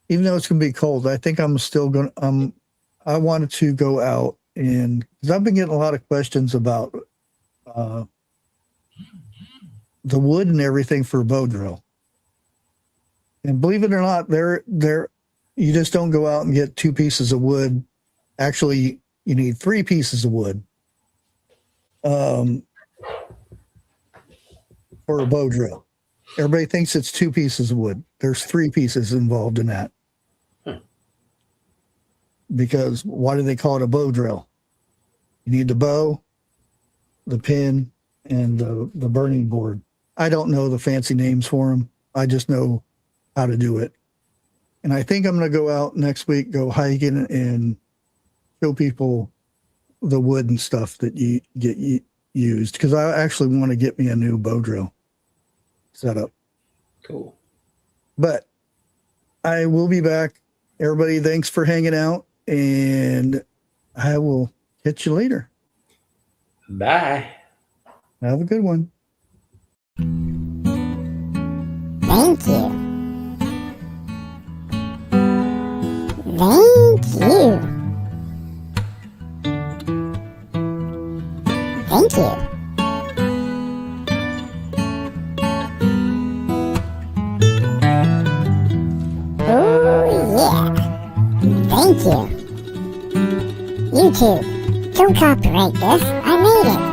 even though it's gonna be cold, I think I'm still gonna. I wanted to go out and because I've been getting a lot of questions about the wood and everything for a bow drill. And believe it or not, you just don't go out and get 2 pieces of wood. Actually, you need 3 pieces of wood for a bow drill. Everybody thinks it's 2 pieces of wood. There's 3 pieces involved in that. Because why do they call it a bow drill? You need the bow, the pin, and the burning board. I don't know the fancy names for them. I just know how to do it. And I think I'm going to go out next week, go hiking and show people the wood and stuff that you get used. Because I actually want to get me a new bow drill set up. Cool. But I will be back. Everybody, thanks for hanging out. And I will catch you later. Bye. Have a good one. Thank you. Thank you. Thank you. Oh, yeah. Thank you. YouTube, don't copyright this. I made it.